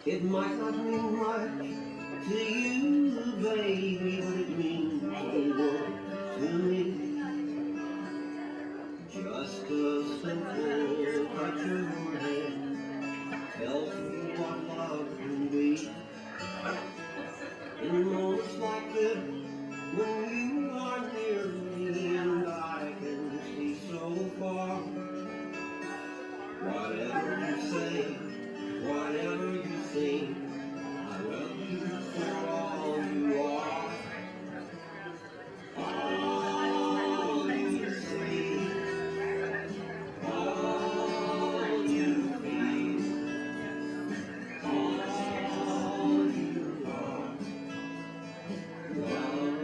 It might not mean much to you, baby, but it means the world to me. Just a simple touch of your hand tells me what love can be. In moments like this, when you are near me and I can see so far, whatever you say, whatever you sing, I love you for all you are. All you see, all you feel, all you are. Love.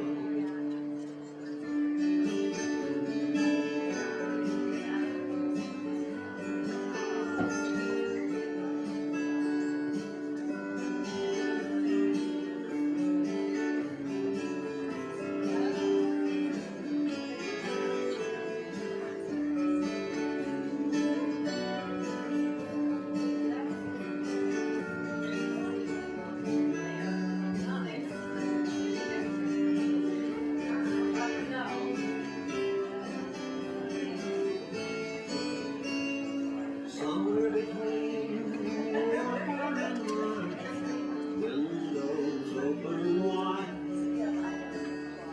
Somewhere between your heart and mine, windows open wide,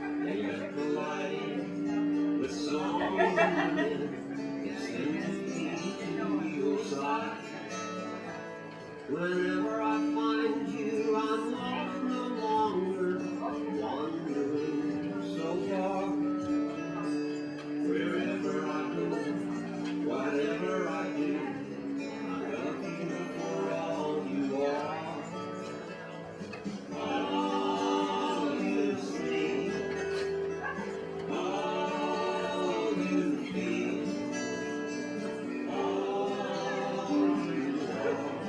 and colliding with song and wind, it's empty to your side. Whenever I find you, I'm lost no longer, wandering so far. Wherever I go, whatever I do, I love you for all you are. All you see, all you feel, all you are.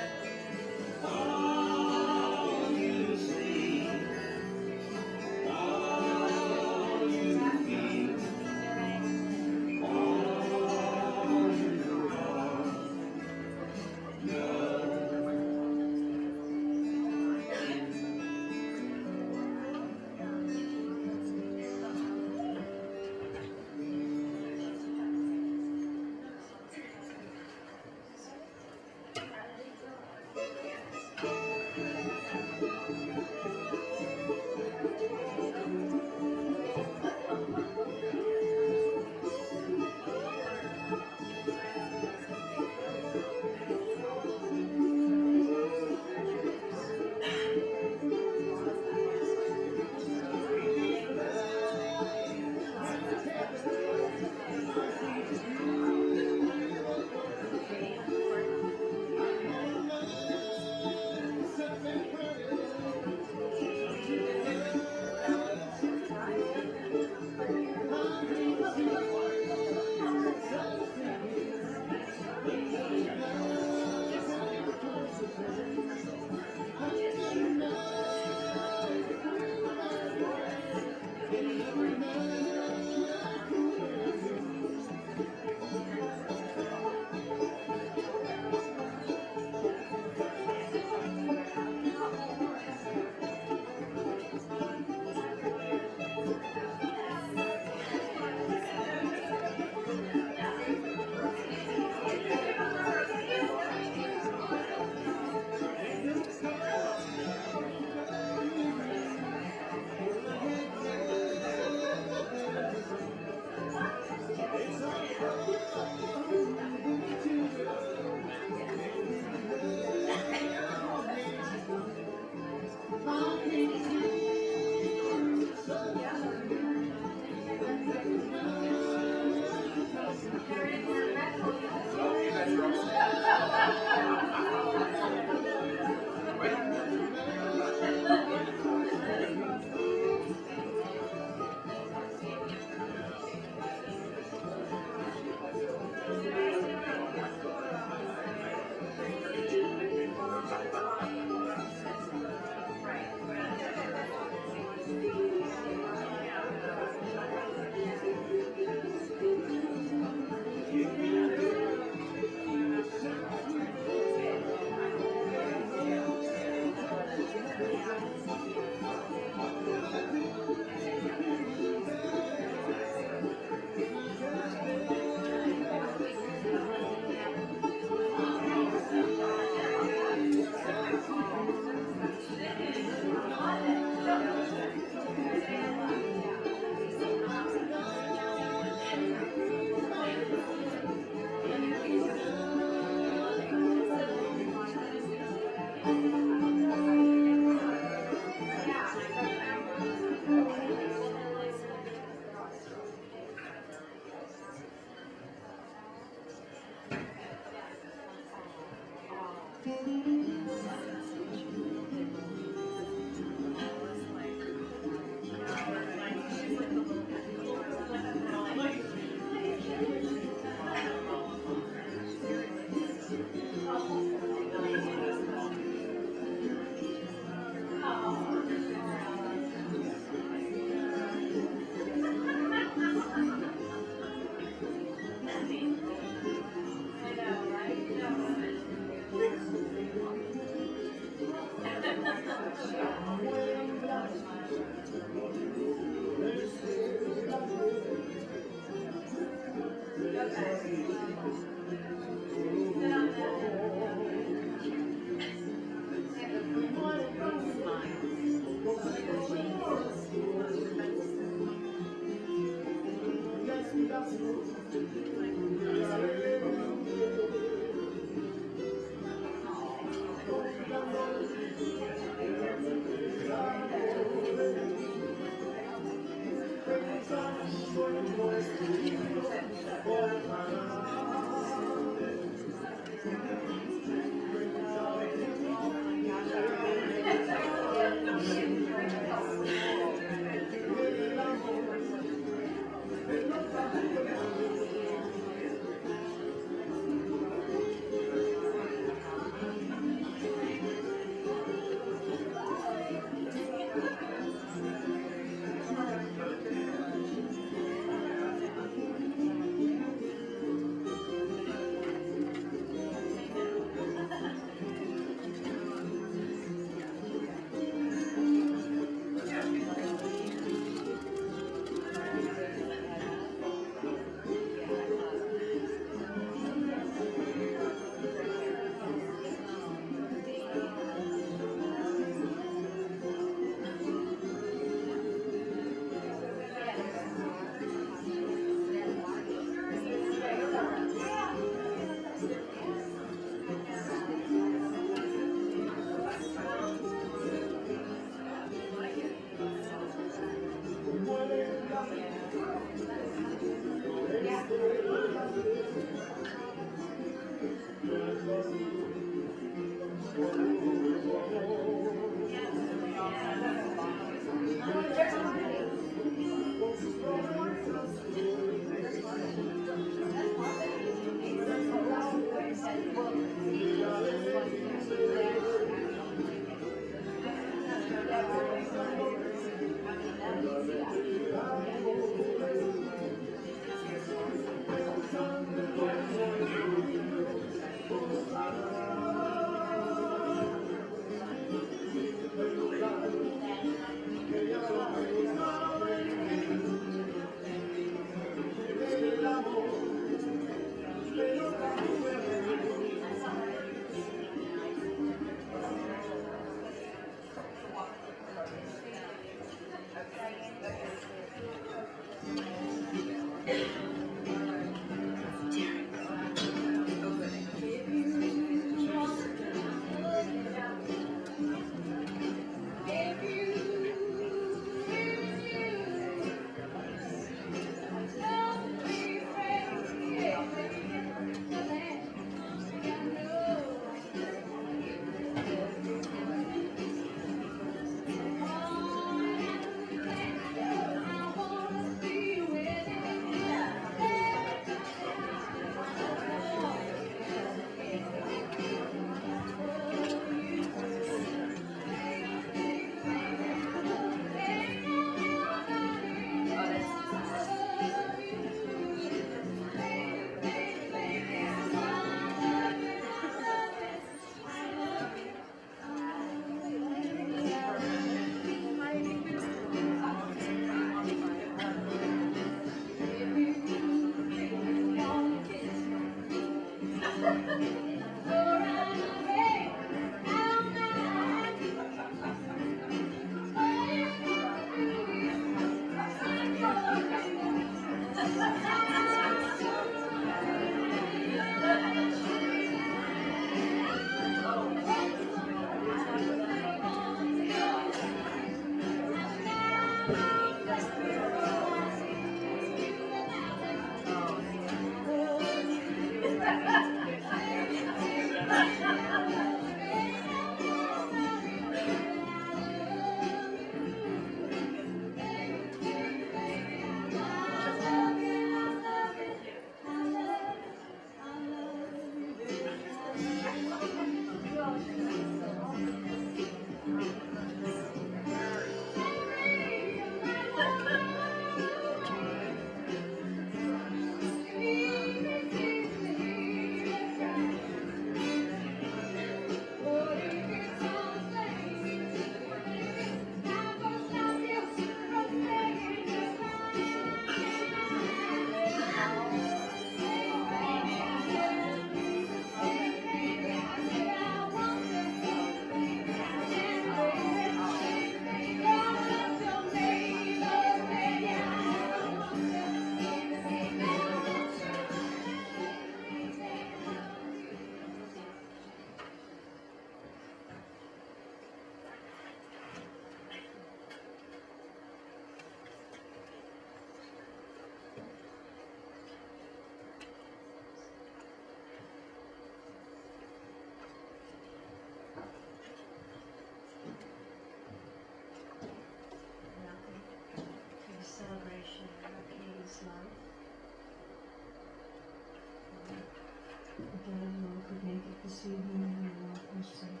this evening, your Lord, your Savior.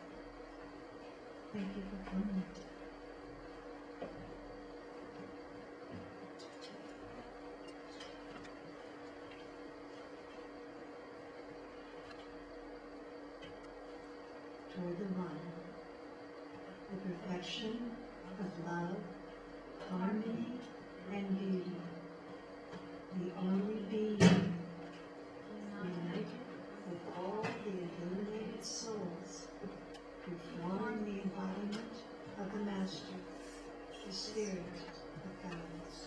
Thank you for coming. Toward the one, the perfection of love, harmony, and beauty, the only being united with all the illuminated souls who form the embodiment of the Master, the Spirit of balance.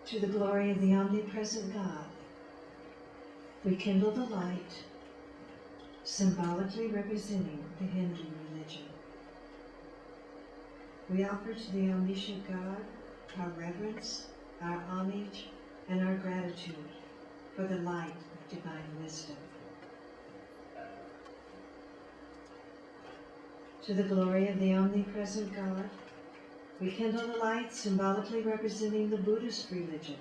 To the glory of the omnipresent God, we kindle the light, symbolically representing the Hindu religion. We offer to the omniscient God our reverence, our homage, and our gratitude for the light of divine wisdom. To the glory of the omnipresent God, we kindle the light symbolically representing the Buddhist religion.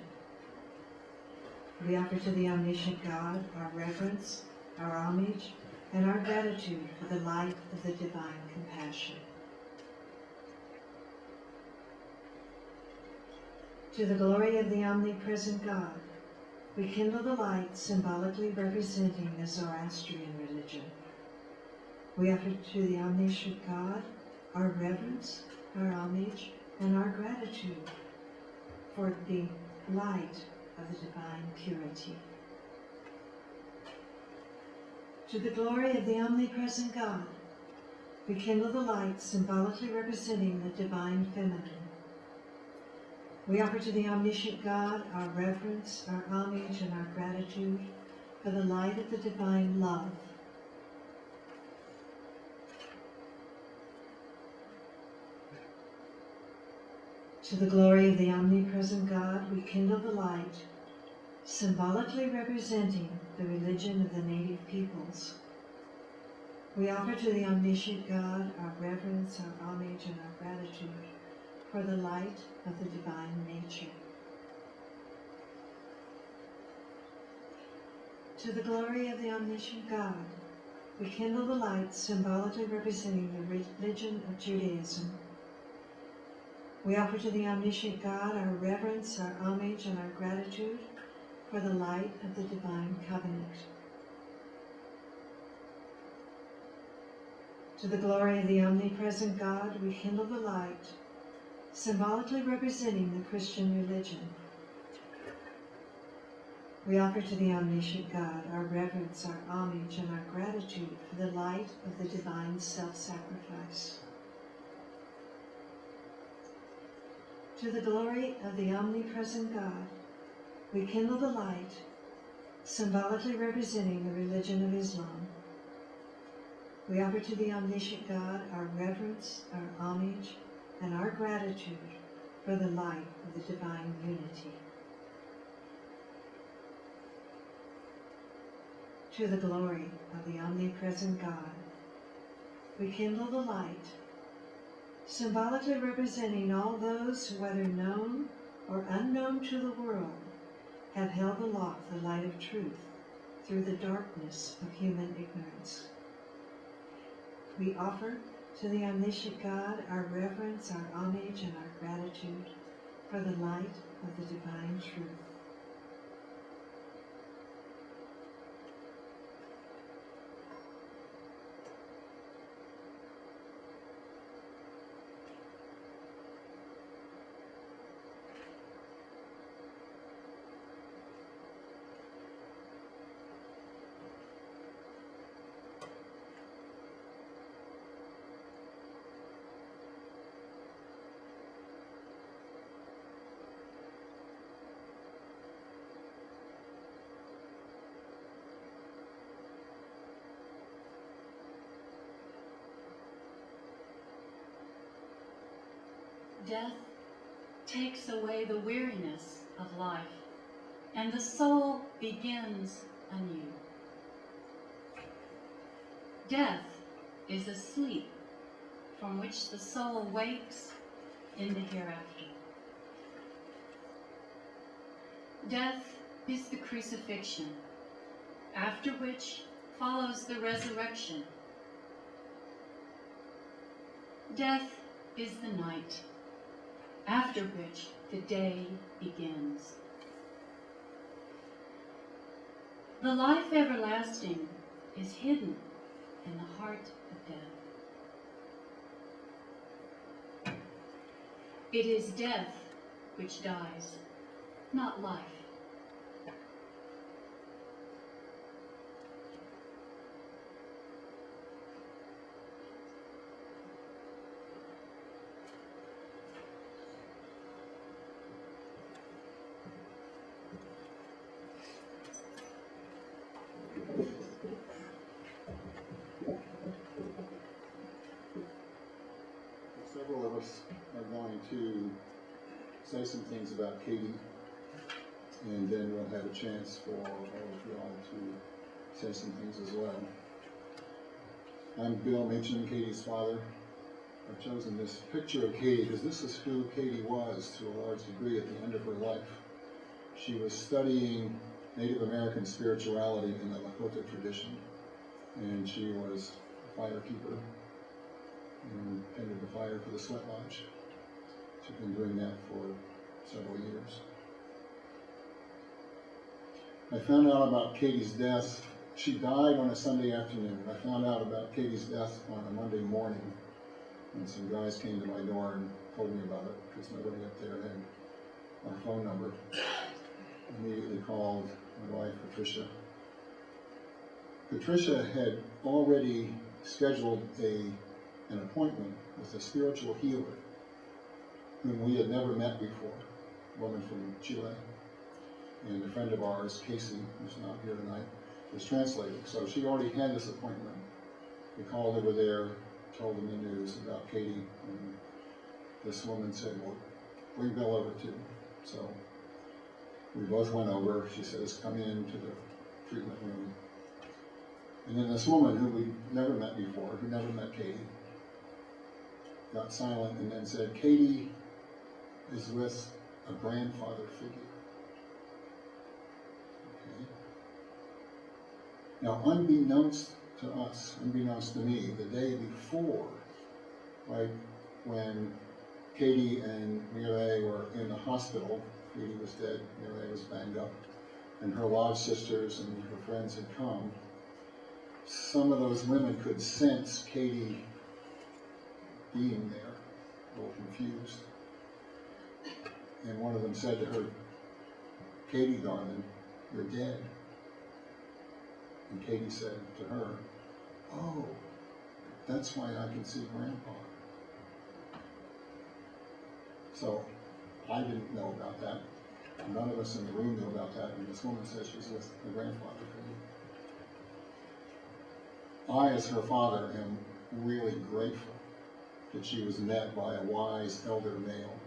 We offer to the omniscient God our reverence, our homage, and our gratitude for the light of the divine compassion. To the glory of the omnipresent God, we kindle the light symbolically representing the Zoroastrian religion. We offer to the omniscient God our reverence, our homage, and our gratitude for the light of the divine purity. To the glory of the omnipresent God, we kindle the light symbolically representing the divine feminine. We offer to the omniscient God our reverence, our homage, and our gratitude for the light of the divine love. To the glory of the omnipresent God, we kindle the light, symbolically representing the religion of the native peoples. We offer to the omniscient God our reverence, our homage, and our gratitude for the light of the divine nature. To the glory of the omniscient God, we kindle the light symbolically representing the religion of Judaism. We offer to the omniscient God our reverence, our homage, and our gratitude for the light of the divine covenant. To the glory of the omnipresent God, we kindle the light, symbolically representing the Christian religion. We offer to the omniscient God our reverence, our homage, and our gratitude for the light of the divine self-sacrifice. To the glory of the omnipresent God, we kindle the light, symbolically representing the religion of Islam. We offer to the omniscient God our reverence, our homage, and our gratitude for the light of the divine unity. To the glory of the omnipresent God, we kindle the light, symbolically representing all those who, whether known or unknown to the world, have held aloft the light of truth through the darkness of human ignorance. We offer to the omniscient God our reverence, our homage, and our gratitude for the light of the divine truth. Death takes away the weariness of life, and the soul begins anew. Death is a sleep from which the soul wakes in the hereafter. Death is the crucifixion, after which follows the resurrection. Death is the night, after which the day begins. The life everlasting is hidden in the heart of death. It is death which dies, not life. Several of us are going to say some things about Katy, and then we'll have a chance for all of you all to say some things as well. I'm Bill Meacham, Katy's father. I've chosen this picture of Katy because this is who Katy was to a large degree at the end of her life. She was studying Native American spirituality in the Lakota tradition, and she was a firekeeper and tended the fire for the sweat lodge. She's been doing that for several years. I found out about Katy's death. She died on a Sunday afternoon. I found out about Katy's death on a Monday morning, and some guys came to my door and told me about it because nobody up there had our phone number. I immediately called my wife, Patricia. Patricia had already scheduled an appointment with a spiritual healer whom we had never met before, a woman from Chile. And a friend of ours, Casey, who's not here tonight, was translating. So she already had this appointment. We called over there, told them the news about Katy, and this woman said, well, bring Bill over too. So we both went over. She says, come into the treatment room. And then this woman who we'd never met before, who never met Katy, got silent and then said, Katy is with a grandfather figure. Okay. Now, unbeknownst to us, unbeknownst to me, the day before, right, when Katy and Mireille were in the hospital, Katy was dead, Mireille was banged up, and her lodge sisters and her friends had come, some of those women could sense Katy being there, a little confused. And one of them said to her, Katy, darling, you're dead. And Katy said to her, oh, that's why I can see Grandpa. So I didn't know about that. None of us in the room knew about that. And this woman says she's with her grandfather. I, as her father, am really grateful that she was met by a wise elder male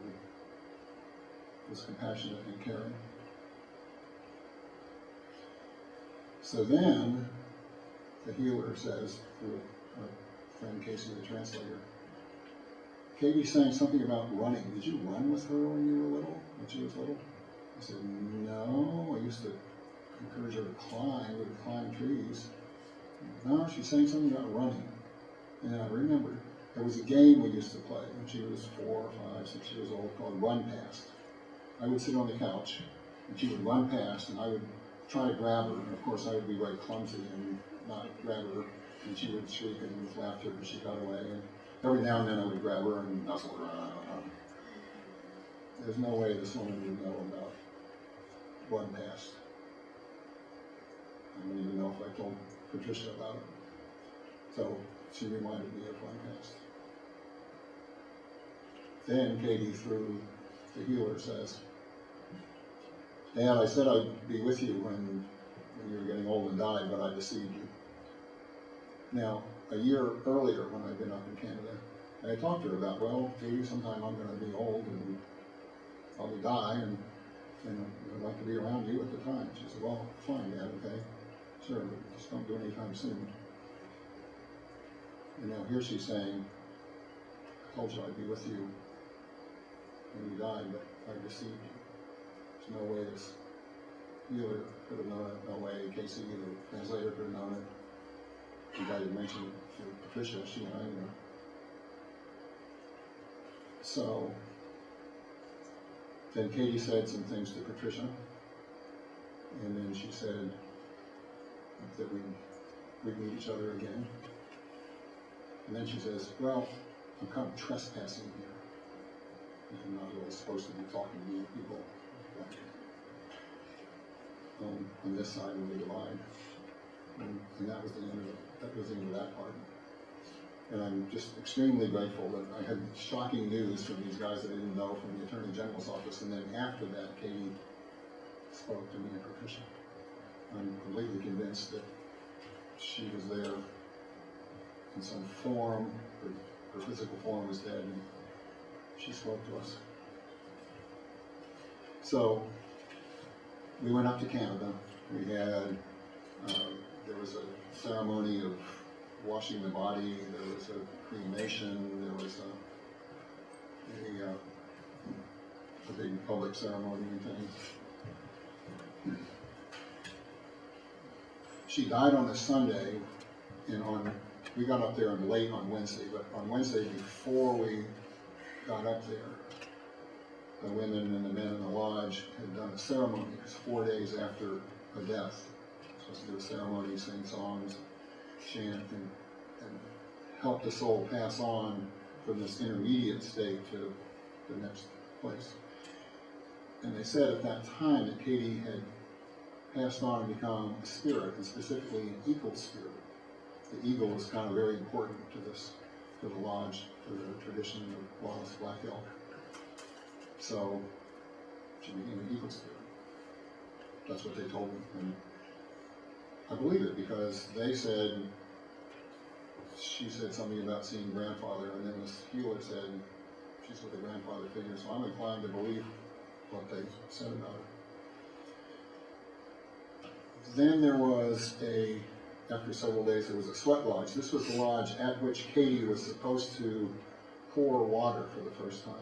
who was compassionate and caring. So then, the healer says, through our friend Casey, the translator, Katy's saying something about running. Did you run with her when you were little, when she was little? I said, no, I used to encourage her to climb. We would climb trees. No, she's saying something about running. And then I remembered, there was a game we used to play when she was 4, 5, 6 years old called Run Past. I would sit on the couch, and she would run past, and I would try to grab her. And of course, I would be very clumsy and not grab her, and she would shriek and with laughter as she got away. And every now and then I would grab her and nuzzle her. There's no way this woman would know about Run Past. I don't even know if I told Patricia about it. So she reminded me of Run Past. Then Katy, through the healer, says, Dad, I said I'd be with you when you were getting old and died, but I deceived you. Now, a year earlier, when I'd been up in Canada, I talked to her about, well, Katy, sometime I'm going to be old and probably die, and I'd like to be around you at the time. She said, well, fine, Dad, okay. Sure, but just don't do it anytime soon. And now here she's saying, I told you I'd be with you when you died, but I deceived you. There's no way this healer could have known it, no way Casey, the translator, could have known it. You guys had mentioned it to Patricia, she and I knew. So then Katie said some things to Patricia, and then she said that we'd meet each other again. And then she says, well, I'm kind of trespassing here. I'm not really supposed to be talking to you people on this side of the divide. And that was the end of it. That was the end of that part. And I'm just extremely grateful that I had shocking news from these guys that I didn't know from the Attorney General's office. And then after that, Katie spoke to me and Patricia. I'm completely convinced that she was there in some form, her physical form was dead, and she spoke to us. So we went up to Canada. We had, there was a ceremony of washing the body, there was a cremation, there was a big public ceremony and things. She died on a Sunday, and we got up there late on Wednesday, but on Wednesday before we got up there, the women and the men in the lodge had done a ceremony. It was 4 days after a death. Supposed to do a ceremony, sing songs, chant, and help the soul pass on from this intermediate state to the next place. And they said at that time that Katie had passed on and become a spirit, and specifically an eagle spirit. The eagle was kind of very important to this, to the lodge, to the tradition of Wallace Black Elk. So she became an eagle spirit. That's what they told me. And I believe it because they said, she said something about seeing grandfather, and then this healer said she's with a grandfather figure, so I'm inclined to believe what they said about her. Then there was after several days, there was a sweat lodge. This was the lodge at which Katie was supposed to pour water for the first time.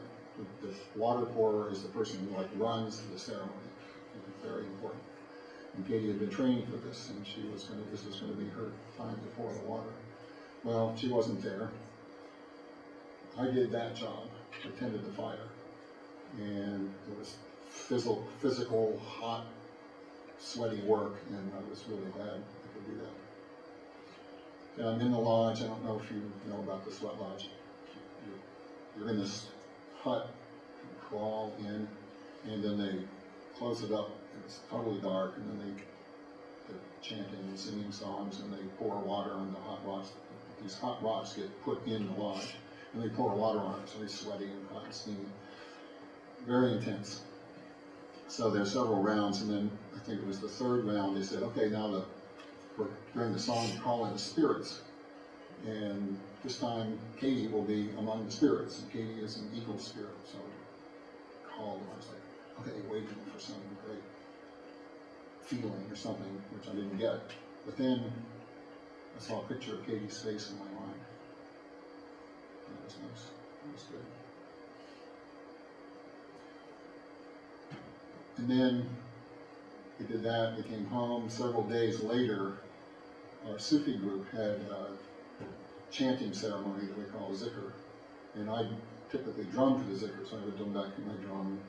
The water pourer is the person who runs the ceremony. It's very important. And Katie had been training for this, and this was going to be her time to pour the water. Well, she wasn't there. I did that job, attended the fire, and it was physical, hot, sweaty work, and I was really glad I could do that. And I'm in the lodge. I don't know if you know about the sweat lodge. You're in this hut, you crawl in, and then they close it up, and it's totally dark, and then they're chanting and singing songs, and they pour water on the hot rocks. These hot rocks get put in the lodge, and they pour water on it, so they're sweaty and hot and steamy. Very intense. So there's several rounds, and then I think it was the third round, they said, okay, now during the song, we call in the spirits. And this time, Katie will be among the spirits, and Katie is an eagle spirit, so I called, and I was like, okay, waiting for some great feeling or something, which I didn't get. But then I saw a picture of Katie's face in my mind. That was nice. That was good. And then we did that, we came home. Several days later, our Sufi group had a chanting ceremony that we call zikr. And I typically drum for the zikr, so I would come back to my drum.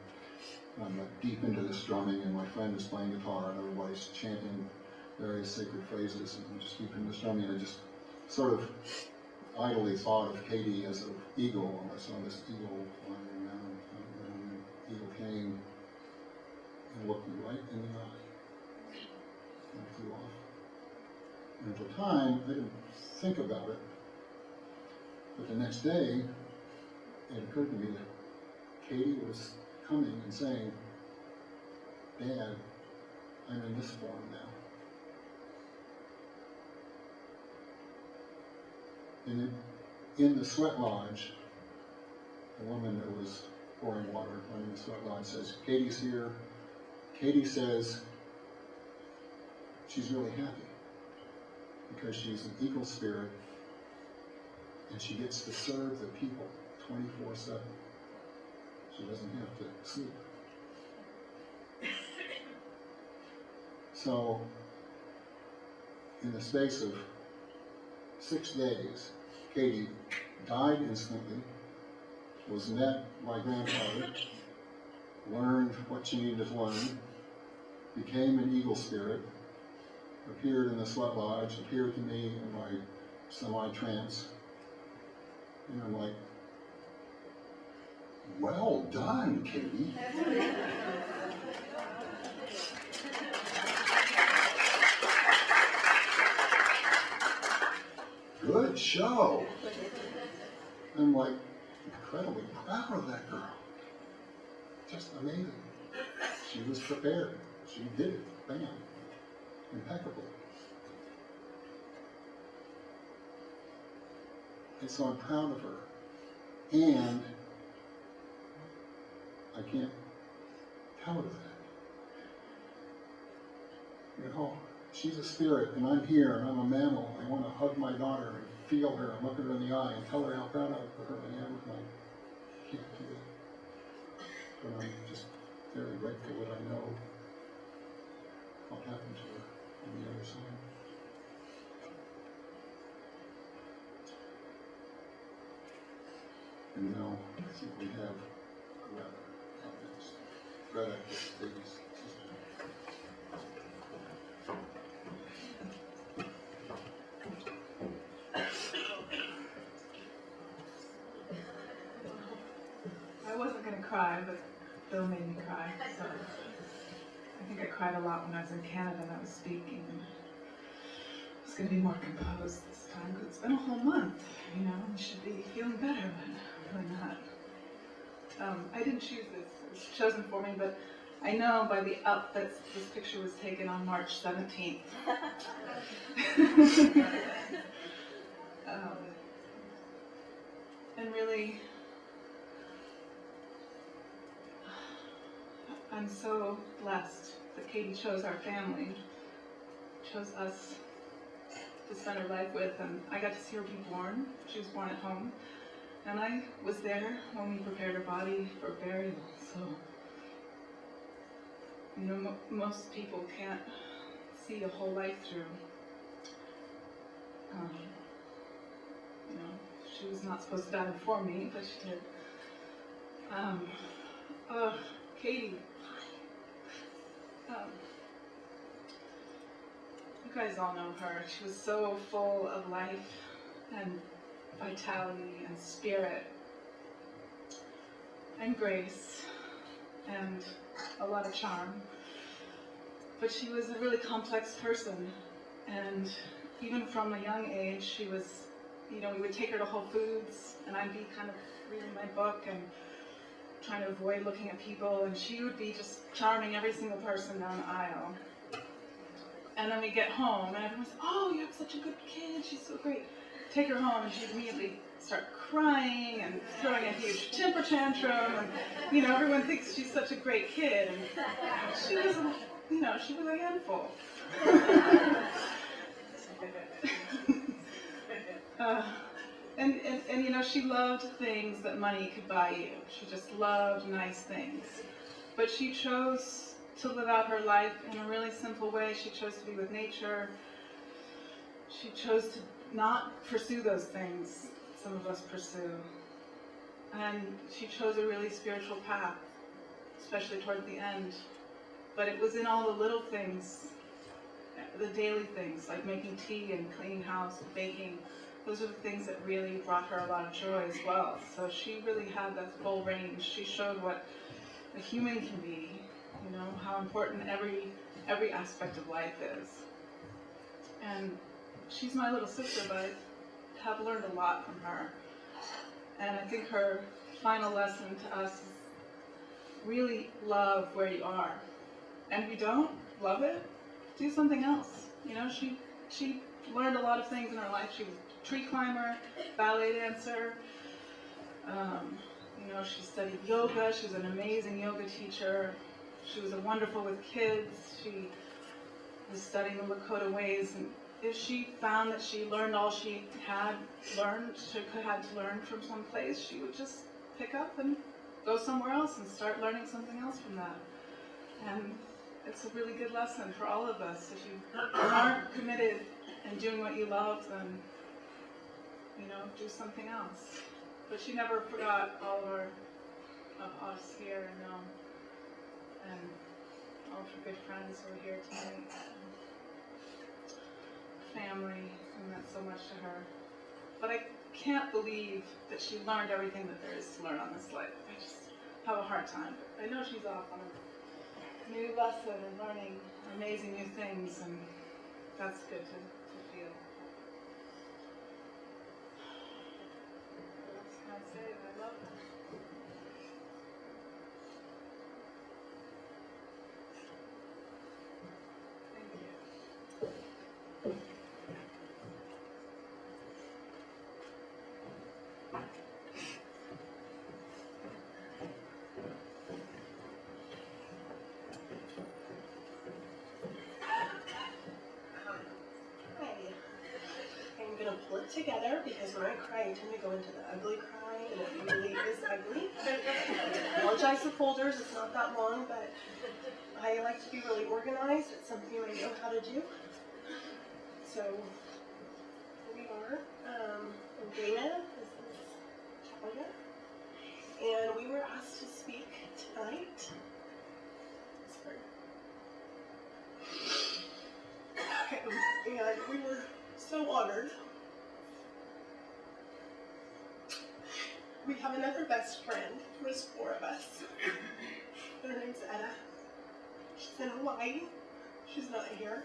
I'm deep into this drumming, and my friend is playing guitar, and everybody's chanting various sacred phrases, and I'm just deep into this drumming. I just sort of idly thought of Katie as an eagle, and I saw this eagle flying around, and the eagle came and looked me right in the eye and flew off. And at the time, I didn't think about it, but the next day, it occurred to me that Katie was coming and saying, Dad, I'm in this form now. And in the sweat lodge, the woman that was pouring water running the sweat lodge says, Katie's here. Katie says she's really happy because she's an eagle spirit And she gets to serve the people 24/7. She doesn't have to sleep. So, in the space of 6 days, Katy died instantly, was met by grandfather, learned what she needed to learn, became an eagle spirit, appeared in the sweat lodge, appeared to me in my semi-trance, and I'm like, well done, Katy. Good show. I'm like incredibly proud of that girl. Just amazing. She was prepared. She did it. Bam. Impeccable. And so I'm proud of her. And I can't tell her that. You know, she's a spirit and I'm here and I'm a mammal. I want to hug my daughter and feel her and look her in the eye and tell her how proud of her I am. And I can't do that. But I'm just very grateful that I know what happened to her on the other side. And now I think we have Greta up next. Greta is Katie's sister. I wasn't going to cry, but Bill made me cry. So I think I cried a lot when I was in Canada and I was speaking. And I was going to be more composed this time because it's been a whole month, you know, and should be feeling better, but I'm really not. I didn't choose this. It was chosen for me, but I know by the up that this picture was taken on March 17th. And really, I'm so blessed that Katy chose our family, chose us to spend her life with, and I got to see her be born. She was born at home, and I was there when we prepared her body for burial. So, you know, most people can't see a whole life through. You know, she was not supposed to die before me, but she did. Katy. You guys all know her. She was so full of life and vitality and spirit and grace and a lot of charm. But she was a really complex person, and even from a young age, she was, you know, we would take her to Whole Foods, and I'd be kind of reading my book and trying to avoid looking at people, and she would be just charming every single person down the aisle. And then we get home, and everyone's, oh, you have such a good kid, she's so great. Take her home, and she'd immediately start crying and throwing a huge temper tantrum, and, you know, everyone thinks she's such a great kid, and she was, you know, she was a handful. And you know, she loved things that money could buy you. She just loved nice things. But she chose to live out her life in a really simple way. She chose to be with nature. She chose to not pursue those things some of us pursue. And she chose a really spiritual path, especially toward the end. But it was in all the little things, the daily things, like making tea and cleaning house and baking. Those are the things that really brought her a lot of joy as well. So she really had that full range. She showed what a human can be, you know, how important every aspect of life is. And she's my little sister, but I have learned a lot from her. And I think her final lesson to us is really love where you are. And if you don't love it, do something else. You know, she learned a lot of things in her life. She was a tree climber, ballet dancer. You know, she studied yoga. She was an amazing yoga teacher. She was wonderful with kids. She was studying the Lakota ways, and if she found that she learned all she had to learn from some place, she would just pick up and go somewhere else and start learning something else from that. And it's a really good lesson for all of us. If you aren't committed and doing what you love, then, do something else. But she never forgot all of us here, and all of her good friends who are here tonight. Family, who meant so much to her. But I can't believe that she learned everything that there is to learn on this life. I just have a hard time. But I know she's off on a new lesson and learning amazing new things, and that's good to feel. What else can I say? I love her. Thank you. I'm gonna pull it together because when I cry, I tend to go into the ugly cry, and it really is ugly. I apologize for folders, it's not that long, but I like to be really organized. It's something I know how to do. So, here we are. I'm Dana, this is Talia, and we were asked to speak tonight. Sorry. And we were so honored. We have another best friend. There's 4 of us. Her name's Etta. She's in Hawaii. She's not here.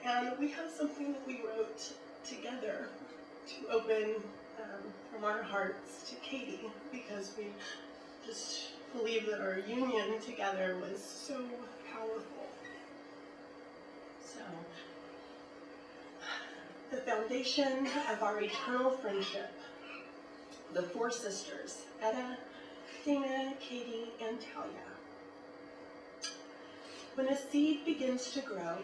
And we have something that we wrote together to open from our hearts to Katy, because we just believe that our union together was so powerful. So, the foundation of our eternal friendship, the 4 sisters, Etta, Dana, Katy, and Talia. When a seed begins to grow,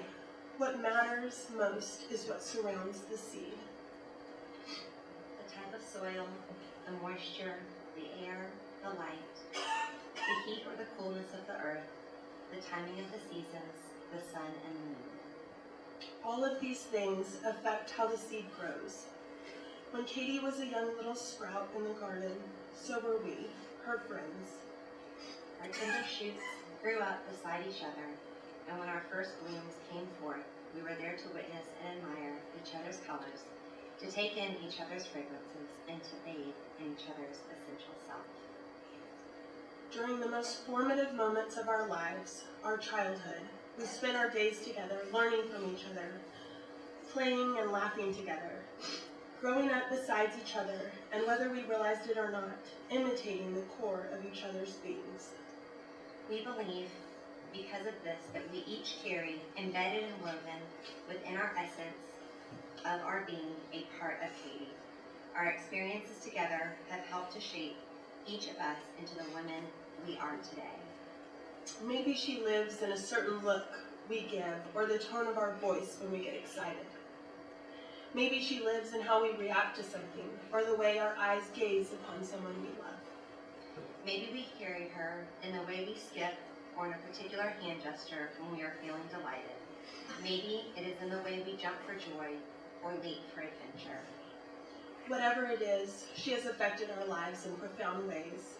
what matters most is what surrounds the seed. The type of soil, the moisture, the air, the light, the heat or the coolness of the earth, the timing of the seasons, the sun and the moon. All of these things affect how the seed grows. When Katy was a young little sprout in the garden, so were we, her friends. Our tender shoots grew up beside each other, and when our first blooms came forth, we were there to witness and admire each other's colors, to take in each other's fragrances, and to bathe in each other's essential self. During the most formative moments of our lives, our childhood, we spent our days together, learning from each other, playing and laughing together, growing up beside each other, and whether we realized it or not, imitating the core of each other's beings. We believe, because of this, that we each carry, embedded and woven within our essence of our being, a part of Katy. Our experiences together have helped to shape each of us into the women we are today. Maybe she lives in a certain look we give, or the tone of our voice when we get excited. Maybe she lives in how we react to something, or the way our eyes gaze upon someone we love. Maybe we carry her in the way we skip, or in a particular hand gesture when we are feeling delighted. Maybe it is in the way we jump for joy, or leap for adventure. Whatever it is, she has affected our lives in profound ways,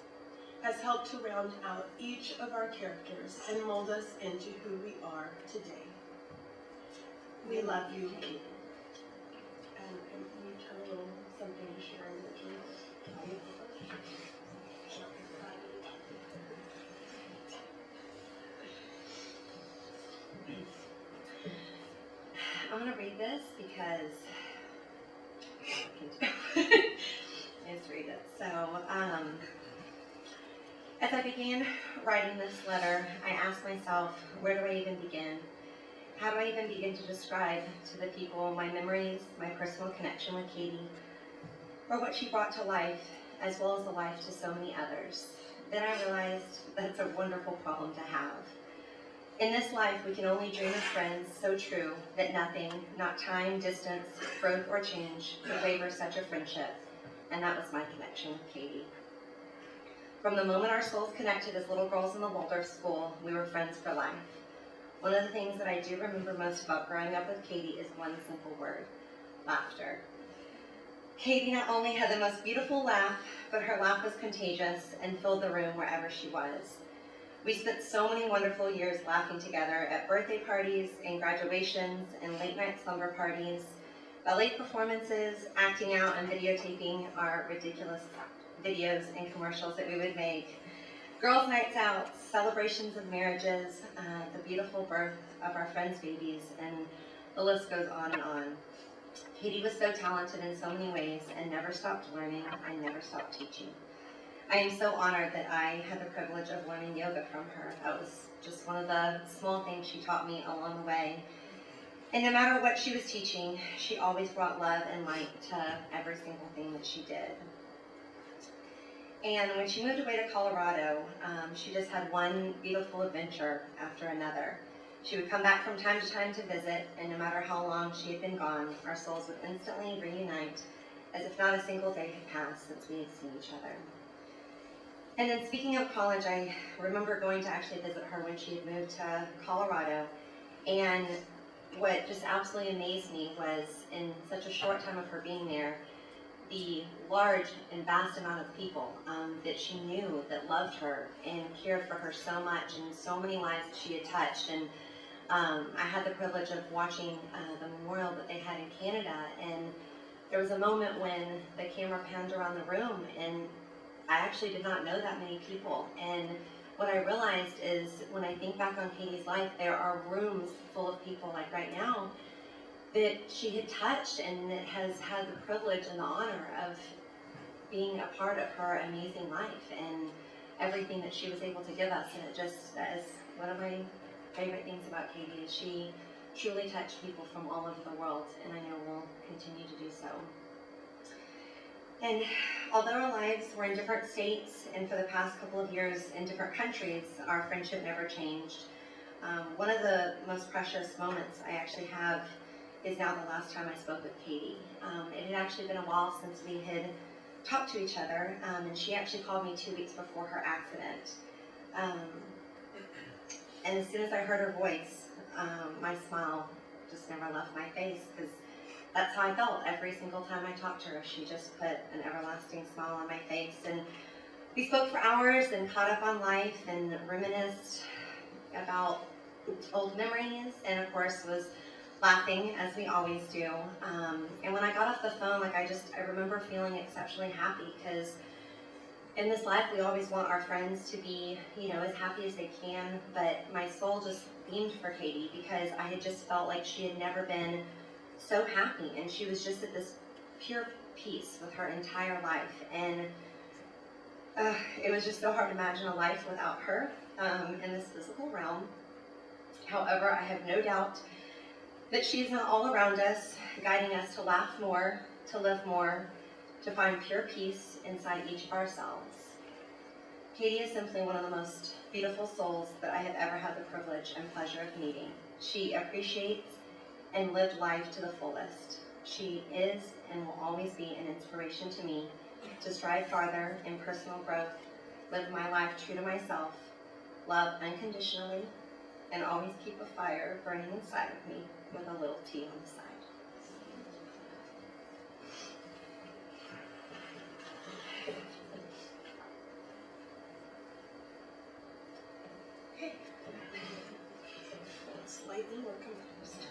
has helped to round out each of our characters and mold us into who we are today. We love you, Katy. And can you tell a little something to share in the truth? I'm going to read this because let's read it. So, as I began writing this letter, I asked myself, where do I even begin? How do I even begin to describe to the people my memories, my personal connection with Katy, or what she brought to life, as well as the life to so many others? Then I realized that's a wonderful problem to have. In this life, we can only dream of friends so true that nothing, not time, distance, growth, or change, could waver such a friendship. And that was my connection with Katy. From the moment our souls connected as little girls in the Waldorf school, we were friends for life. One of the things that I do remember most about growing up with Katy is one simple word: laughter. Katy not only had the most beautiful laugh, but her laugh was contagious and filled the room wherever she was. We spent so many wonderful years laughing together at birthday parties and graduations and late night slumber parties, ballet performances, acting out and videotaping our ridiculous videos and commercials that we would make, girls' nights out, celebrations of marriages, the beautiful birth of our friends' babies, and the list goes on and on. Katy was so talented in so many ways and never stopped learning and never stopped teaching. I am so honored that I had the privilege of learning yoga from her. That was just one of the small things she taught me along the way. And no matter what she was teaching, she always brought love and light to every single thing that she did. And when she moved away to Colorado, she just had one beautiful adventure after another. She would come back from time to time to visit, and no matter how long she had been gone, our souls would instantly reunite, as if not a single day had passed since we had seen each other. And then speaking of college, I remember going to actually visit her when she had moved to Colorado, and what just absolutely amazed me was, in such a short time of her being there, the large and vast amount of people that she knew that loved her and cared for her so much, and so many lives that she had touched. And I had the privilege of watching the memorial that they had in Canada, and there was a moment when the camera panned around the room, and I actually did not know that many people. And what I realized is, when I think back on Katy's life, there are rooms full of people, like right now, that she had touched and that has had the privilege and the honor of being a part of her amazing life and everything that she was able to give us. And it just, that is one of my favorite things about Katy, is she truly touched people from all over the world, and I know will continue to do so. And although our lives were in different states and for the past couple of years in different countries, our friendship never changed. One of the most precious moments I actually have is now the last time I spoke with Katy. It had actually been a while since we had talked to each other, and she actually called me 2 weeks before her accident. And as soon as I heard her voice, my smile just never left my face, because that's how I felt every single time I talked to her. She just put an everlasting smile on my face. And we spoke for hours and caught up on life and reminisced about old memories, and of course was laughing, as we always do. And when I got off the phone, I remember feeling exceptionally happy, because in this life we always want our friends to be, as happy as they can, but my soul just beamed for Katy, because I had just felt like she had never been so happy, and she was just at this pure peace with her entire life. And it was just so hard to imagine a life without her in this physical realm. However, I have no doubt that she is now all around us, guiding us to laugh more, to live more, to find pure peace inside each of ourselves. Katy is simply one of the most beautiful souls that I have ever had the privilege and pleasure of meeting. She appreciates and lived life to the fullest. She is and will always be an inspiration to me to strive farther in personal growth, live my life true to myself, love unconditionally, and always keep a fire burning inside of me with a little tea on the side. Okay. Slightly more composed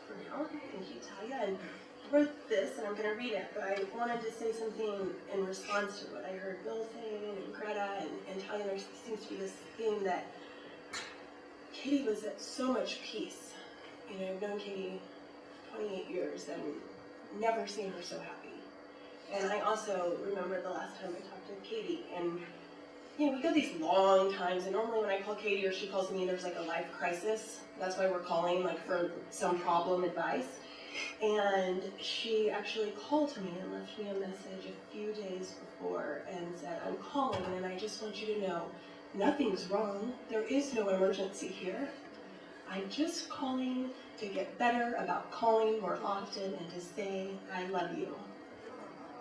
for now. Thank you, Talia. And I wrote this, and I'm going to read it, but I wanted to say something in response to what I heard Bill saying, and Greta, and Talia. There seems to be this theme that Katy was at so much peace. I've known Katy 28 years and never seen her so happy. And I also remember the last time I talked to Katy, and we go these long times, and normally when I call Katy or she calls me, there's like a life crisis. That's why we're calling, for some problem advice. And she actually called me and left me a message a few days before and said, "I'm calling, and I just want you to know Nothing's wrong. There is no emergency here. I'm just calling to get better about calling more often and to say I love you.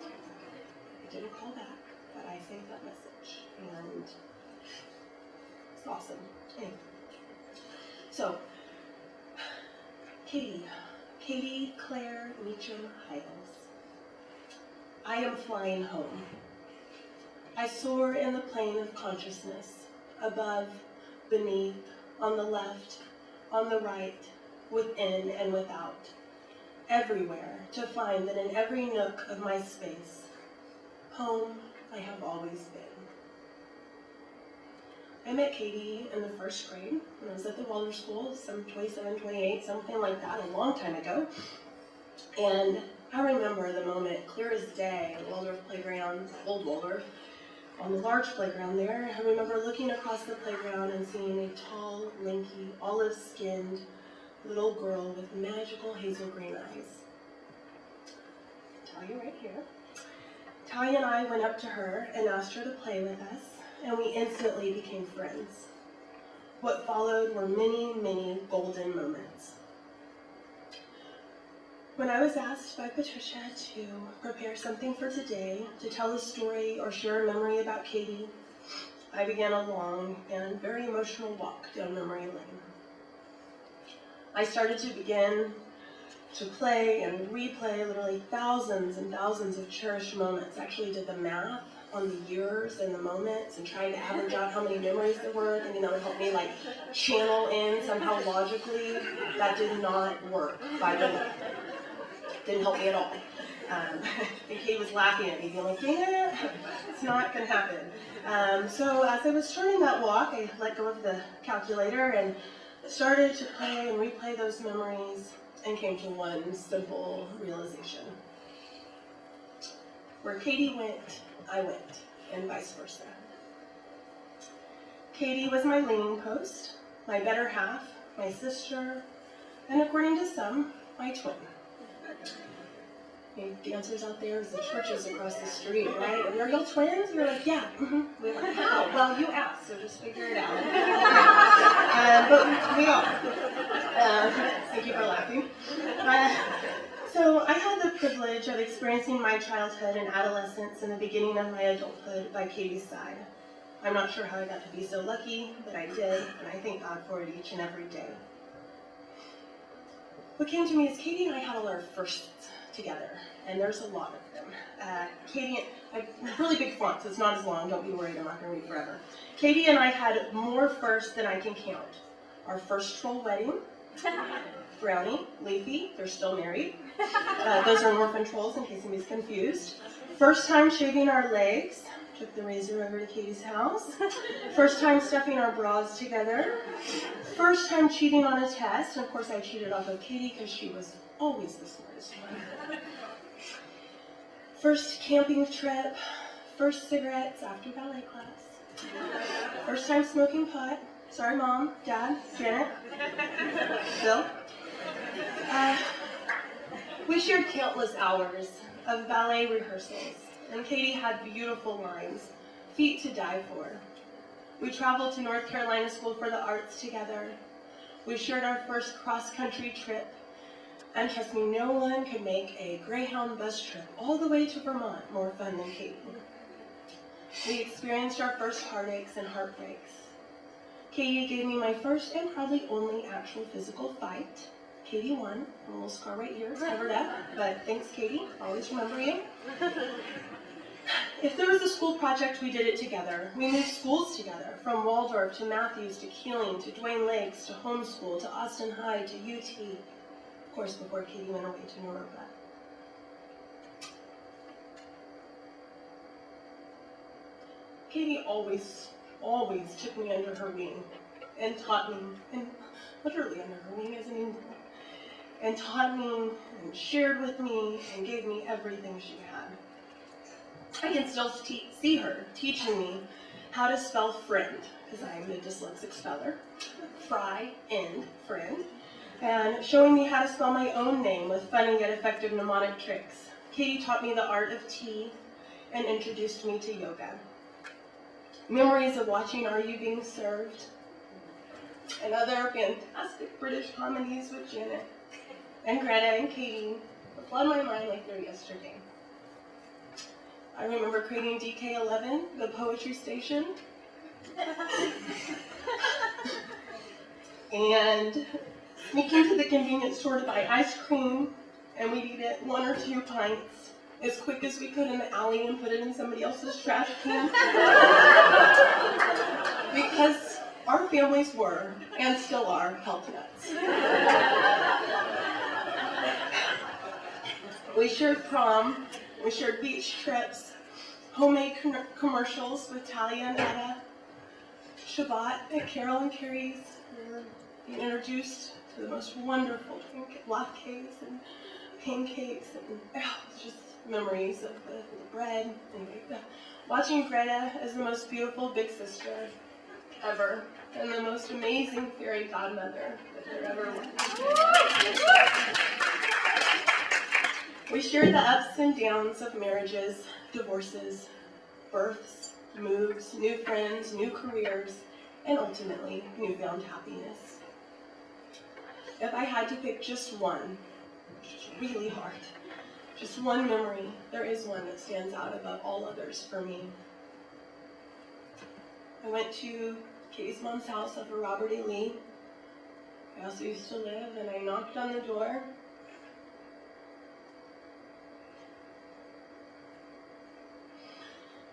I didn't call back, but I saved that message, and it's awesome. Anyway. So, Katy Claire Meacham Hiles. I am flying home. I soar in the plane of consciousness, above, beneath, on the left, on the right, within and without, everywhere, to find that in every nook of my space, home I have always been. I met Katy in the first grade when I was at the Waldorf School, some 27, 28, something like that, a long time ago. And I remember the moment clear as day at the Waldorf playground, old Waldorf, on the large playground there. I remember looking across the playground and seeing a tall, lanky, olive-skinned little girl with magical hazel green eyes. I'll tell you right here. Ty and I went up to her and asked her to play with us, and we instantly became friends. What followed were many, many golden moments. When I was asked by Patricia to prepare something for today, to tell a story or share a memory about Katy, I began a long and very emotional walk down memory lane. I started to begin to play and replay literally thousands and thousands of cherished moments. I actually did the math on the years and the moments and tried to average out how many memories there were, thinking that would help me like channel in somehow logically. That did not work, by the way. Didn't help me at all. And Katie was laughing at me, being like, yeah, it's not going to happen. So as I was turning that walk, I let go of the calculator and started to play and replay those memories and came to one simple realization. Where Katy went, I went, and vice versa. Katy was my leaning post, my better half, my sister, and according to some, my twin. Any dancers out there, the churches across the street, right? Are y'all twins? You're like, yeah. We're like, how? Well, you asked, so just figure it out. But we are. Thank you for laughing. So I had the privilege of experiencing my childhood and adolescence and the beginning of my adulthood by Katy's side. I'm not sure how I got to be so lucky, but I did, and I thank God for it each and every day. What came to me is Katy and I had all our firsts together, and there's a lot of them. Katy, really big font, so it's not as long, don't be worried, I'm not going to read forever. Katy and I had more firsts than I can count. Our first troll wedding, Brownie, Leafy, they're still married. Those are orphan trolls in case anybody's confused. First time shaving our legs, took the razor over to Katy's house. First time stuffing our bras together. First time cheating on a test, and of course I cheated off of Katy because she was always the smartest one. First camping trip, first cigarettes after ballet class. First time smoking pot. Sorry, Mom, Dad, Janet, Bill. We shared countless hours of ballet rehearsals, and Katy had beautiful lines, feet to die for. We traveled to North Carolina School for the Arts together. We shared our first cross-country trip, and trust me, no one could make a Greyhound bus trip all the way to Vermont more fun than Katy. We experienced our first heartaches and heartbreaks. Katy gave me my first and probably only actual physical fight. Katy won. A little scar right here, it's covered up, but thanks, Katy. Always remember you. If there was a school project, we did it together. We moved schools together, from Waldorf to Matthews to Keeling to Duane Lakes to homeschool to Austin High to UT. Of course, before Katy went away to Naropa. Katy always took me under her wing and taught me, and literally under her wing as an angel, and taught me and shared with me and gave me everything she had. I can still see her teaching me how to spell friend, because I'm a dyslexic speller, fry, end, friend, and showing me how to spell my own name with funny yet effective mnemonic tricks. Katy taught me the art of tea and introduced me to yoga. memories of watching Are You Being Served, and other fantastic British comedies with Janet and Greta and Katy that flood my mind like they're yesterday. I remember creating DK11, the poetry station, and sneaking to the convenience store to buy ice cream, and we'd eat it 1 or 2 pints as quick as we could in the alley and put it in somebody else's trash can. Because our families were, and still are, health nuts. We shared prom, we shared beach trips, homemade commercials with Talia and Etta, Shabbat at Carol and Carrie's. We were being introduced to the most wonderful latkes and pancakes, and just memories of the bread. Anyway, watching Greta as the most beautiful big sister ever, and the most amazing fairy godmother that there ever was. We shared the ups and downs of marriages, divorces, births, moves, new friends, new careers, and ultimately, newfound happiness. If I had to pick just one, which is really hard, just one memory, there is one that stands out above all others for me. I went to Katy's mom's house up at Robert E. Lee. I also used to live, and I knocked on the door.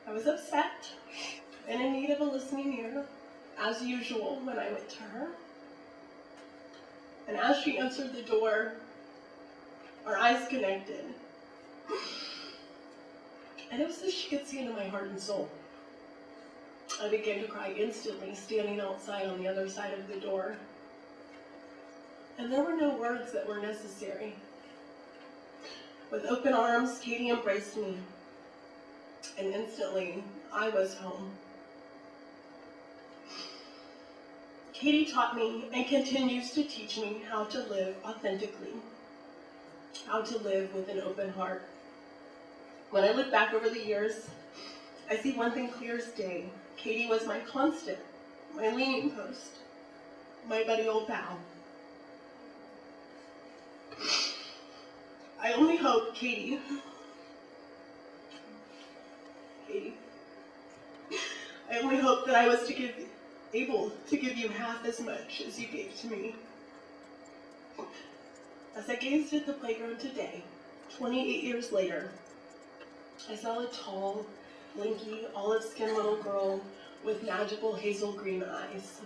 I was upset and in need of a listening ear, as usual when I went to her. And as she answered the door, our eyes connected. And it was as she could see into my heart and soul. I began to cry instantly, standing outside on the other side of the door. And there were no words that were necessary. With open arms, Katy embraced me. And instantly, I was home. Katy taught me and continues to teach me how to live authentically, how to live with an open heart. When I look back over the years, I see one thing clear as day. Katy was my constant, my leaning post, my buddy old pal. I only hope, Katy, I only hope that I was able to give you half as much as you gave to me. As I gazed at the playground today, 28 years later, I saw a tall, lanky, olive-skinned little girl with magical hazel green eyes,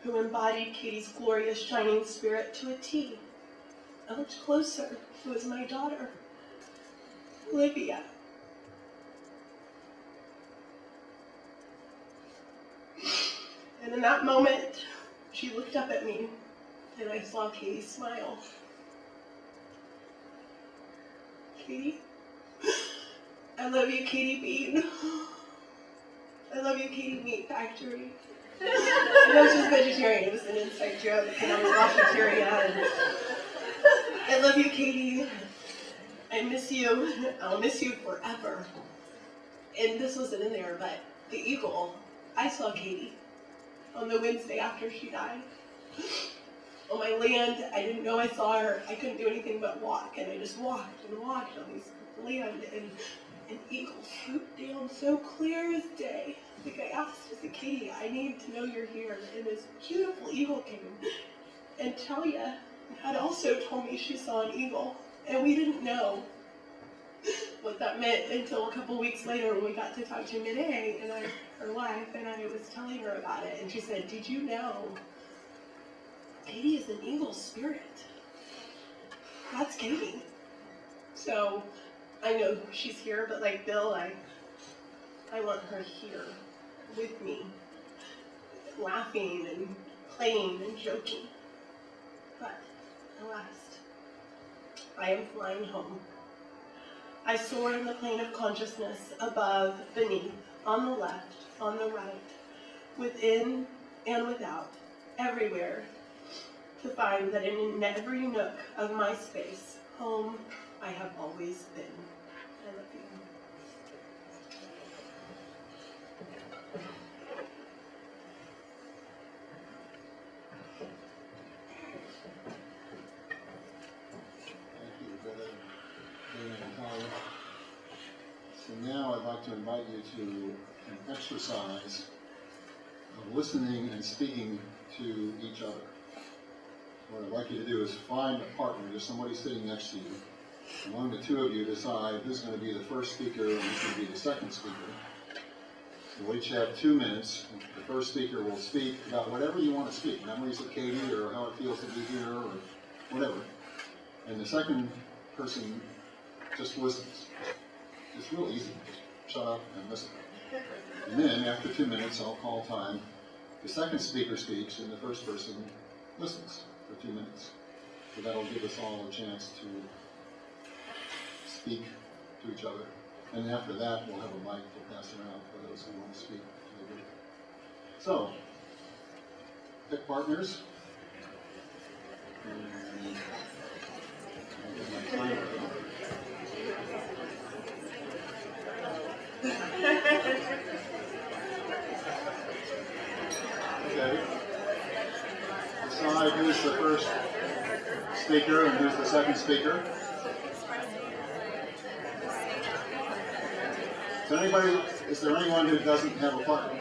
who embodied Katy's glorious, shining spirit to a T. I looked closer. It was my daughter, Olivia. And in that moment, she looked up at me, and I saw Katy smile. Katy, I love you, Katy Bean. I love you, Katy Meat Factory. I know she's vegetarian, it was an inside joke, and I was Washingtarian. I love you, Katy. I miss you. I'll miss you forever. And this wasn't in there, but the eagle, I saw Katy on the Wednesday after she died. On my land, I didn't know I saw her. I couldn't do anything but walk, and I just walked and walked on this land, and an eagle swooped down so clear as day. I think I asked, I said, Katy, I need to know you're here. And this beautiful eagle came. And Talia had also told me she saw an eagle, and we didn't know what that meant until a couple weeks later when we got to talk to Minnie, and her wife, and I was telling her about it, and she said, did you know Katy is an eagle spirit? That's Katy. So I know she's here, but like Bill, I want her here with me, laughing and playing and joking. But alas, I am flying home. I soar in the plane of consciousness, above, beneath, on the left, on the right, within and without, everywhere, to find that in every nook of my space, home, I have always been. I love you. like to invite you to an exercise of listening and speaking to each other. What I'd like you to do is find a partner, just somebody sitting next to you. Among the two of you, decide who's going to be the first speaker and who's going to be the second speaker. You'll each have 2 minutes. The first speaker will speak about whatever you want to speak, memories of Katy or how it feels to be here or whatever. And the second person just listens. It's real easy. Just shut up and listen. And then after 2 minutes, I'll call time. The second speaker speaks and the first person listens for 2 minutes. So that'll give us all a chance to speak to each other. And after that, we'll have a mic to pass around for those who want to speak to the group. So, pick partners. And I'll get my timer out. Okay. Decide who's the first speaker and who's the second speaker. Is there anyone who doesn't have a partner?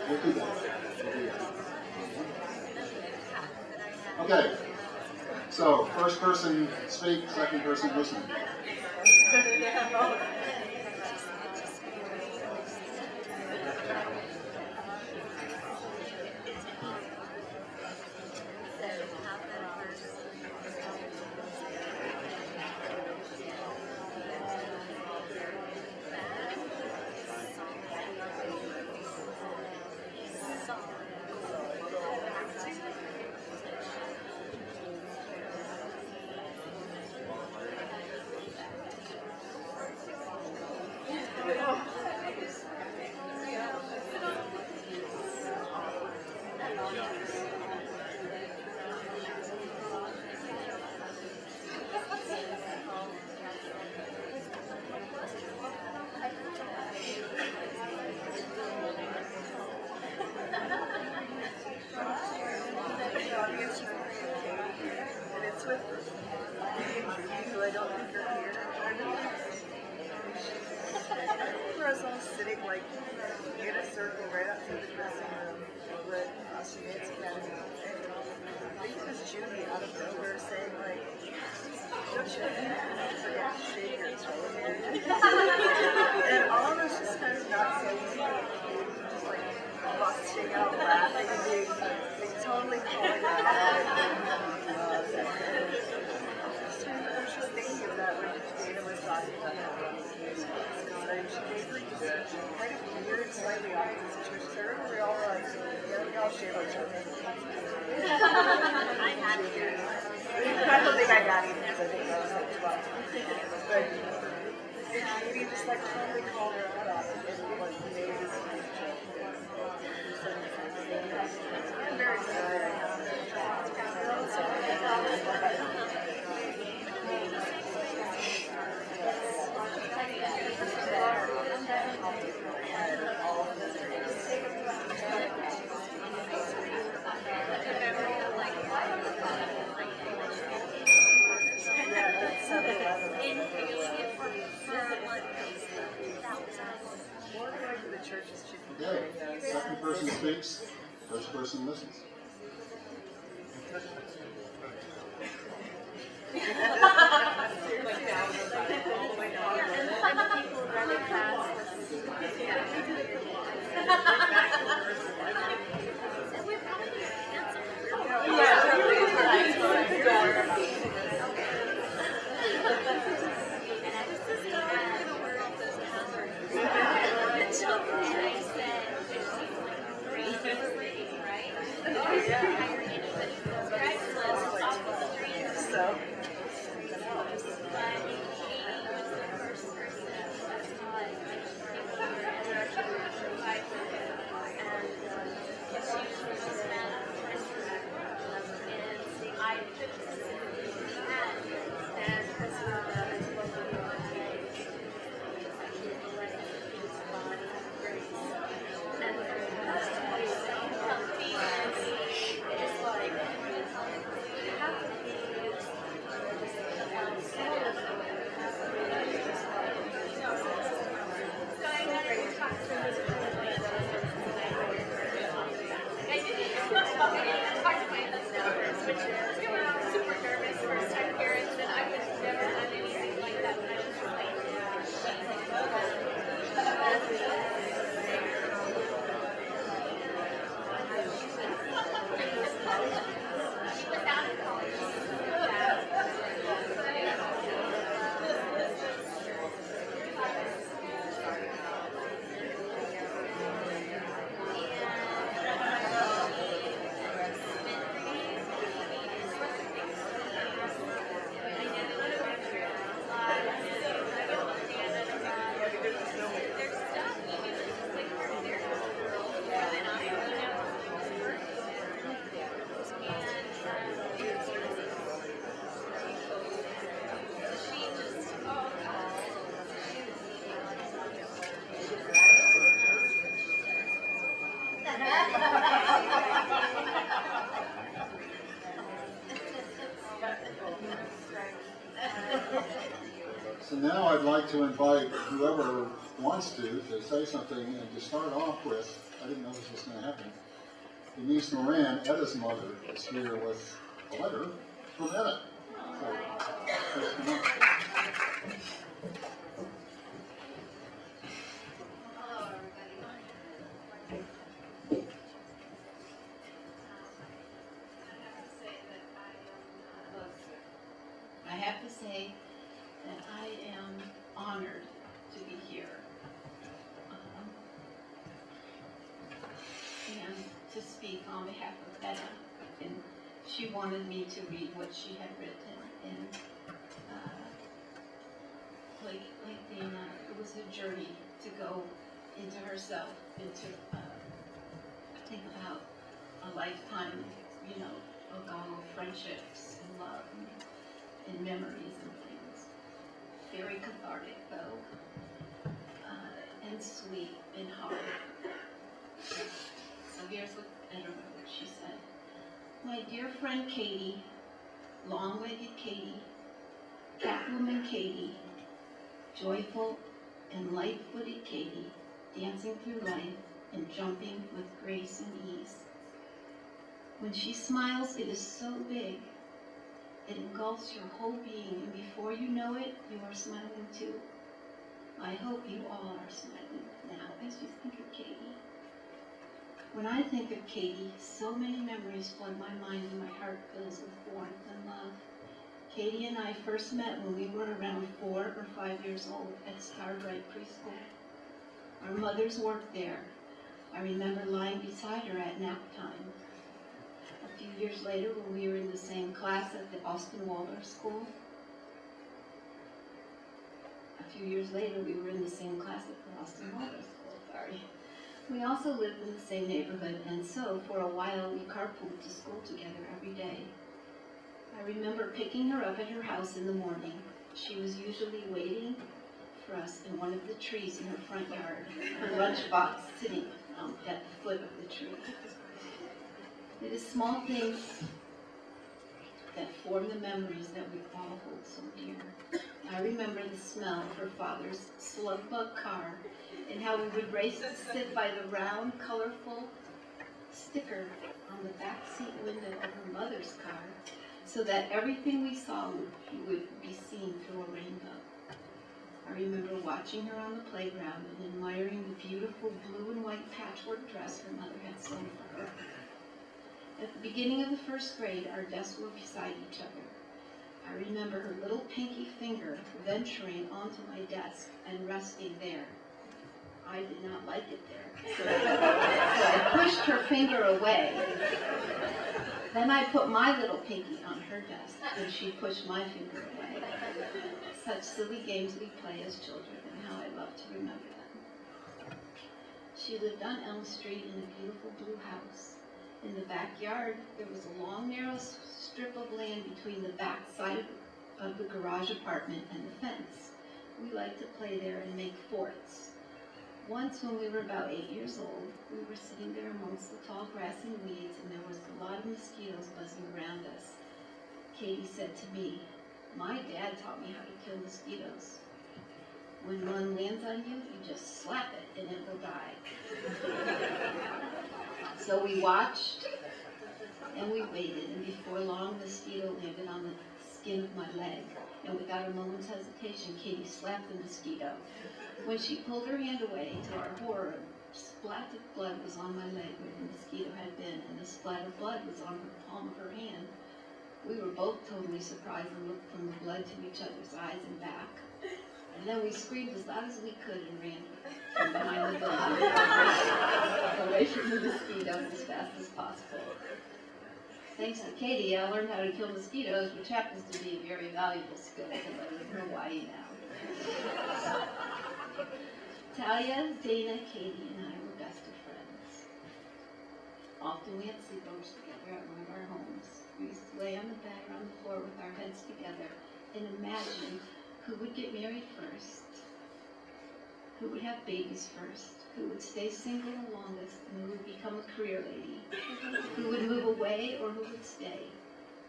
We'll do that. Okay. So, first person speak, second person listen. And all of us just kind of got so just like busting out laughing and being like, totally calling out. I was just thinking of that when Dana was talking about that. She gave like this kind of weird, slightly opposite situation. I remember we all were like, yeah, we all shave our toenails. I had to. I don't think I got it because I think that was like 12. But we just like totally called her out on it and like made this huge joke. I'm very sorry I have Okay. Second person speaks, first person listens. So now I'd like to invite whoever wants to say something, and to start off with, I didn't know this was going to happen. Denise Moran, Etta's mother, is here with a letter from Etta. So, please come up. I have to say that I am honored to be here and to speak on behalf of Etta. And she wanted me to read what she had written. And like Dana, it was a journey to go into herself and to think about a lifetime, of all friendships and love and memories and things. Very cathartic though, and sweet and hard. So here's what I don't know what she said. My dear friend Katy, long-legged Katy, Catwoman Katy, joyful and light-footed Katy, dancing through life and jumping with grace and ease. When she smiles, it is so big. It engulfs your whole being, and before you know it, you are smiling too. I hope you all are smiling now as you think of Katy. When I think of Katy, so many memories flood my mind and my heart fills with warmth and love. Katy and I first met when we were around 4 or 5 years old at Starbright Preschool. Our mothers worked there. I remember lying beside her at nap time. A few years later, when we were in the same class at the Austin Waldorf School, We also lived in the same neighborhood, and so, for a while, we carpooled to school together every day. I remember picking her up at her house in the morning. She was usually waiting for us in one of the trees in her front yard, her lunchbox sitting at the foot of the tree. It is small things that form the memories that we all hold so dear. I remember the smell of her father's slug bug car and how we would race to sit by the round, colorful sticker on the back seat window of her mother's car so that everything we saw would be seen through a rainbow. I remember watching her on the playground and admiring the beautiful blue and white patchwork dress her mother had sewn for her. At the beginning of the first grade, our desks were beside each other. I remember her little pinky finger venturing onto my desk and resting there. I did not like it there, so I pushed her finger away. Then I put my little pinky on her desk, and she pushed my finger away. Such silly games we play as children, and how I love to remember them. She lived on Elm Street in a beautiful blue house. In the backyard, there was a long, narrow strip of land between the back side of the garage apartment and the fence. We liked to play there and make forts. Once, when we were about 8 years old, we were sitting there amongst the tall grass and weeds, and there was a lot of mosquitoes buzzing around us. Katy said to me, "My dad taught me how to kill mosquitoes. When one lands on you, you just slap it and it will die." So we watched and we waited, and before long, the mosquito landed on the skin of my leg. And without a moment's hesitation, Katy slapped the mosquito. When she pulled her hand away, to our horror, a splat of blood was on my leg where the mosquito had been, and the splat of blood was on the palm of her hand. We were both totally surprised and looked from the blood to each other's eyes and back. And then we screamed as loud as we could and ran from behind the building, away from the mosquitoes as fast as possible. Thanks to Katy, I learned how to kill mosquitoes, which happens to be a very valuable skill because I live in Hawaii now. Talia, Dana, Katy, and I were best of friends. Often we had sleepovers together at one of our homes. We used to lay on the bed or on the floor with our heads together and imagine who would get married first, who would have babies first, who would stay single the longest and who would become a career lady, who would move away or who would stay.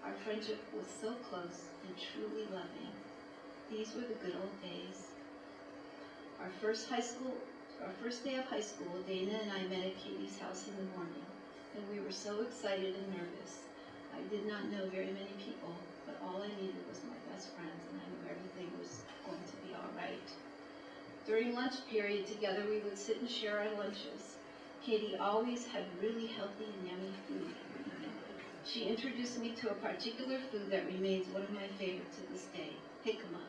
Our friendship was so close and truly loving. These were the good old days. Our first day of high school, Dana and I met at Katy's house in the morning, and we were so excited and nervous. I did not know very many people, but all I needed was my best friends, and I knew everything was going to be all right. During lunch period together, we would sit and share our lunches. Katy always had really healthy and yummy food. She introduced me to a particular food that remains one of my favorites to this day, jicama.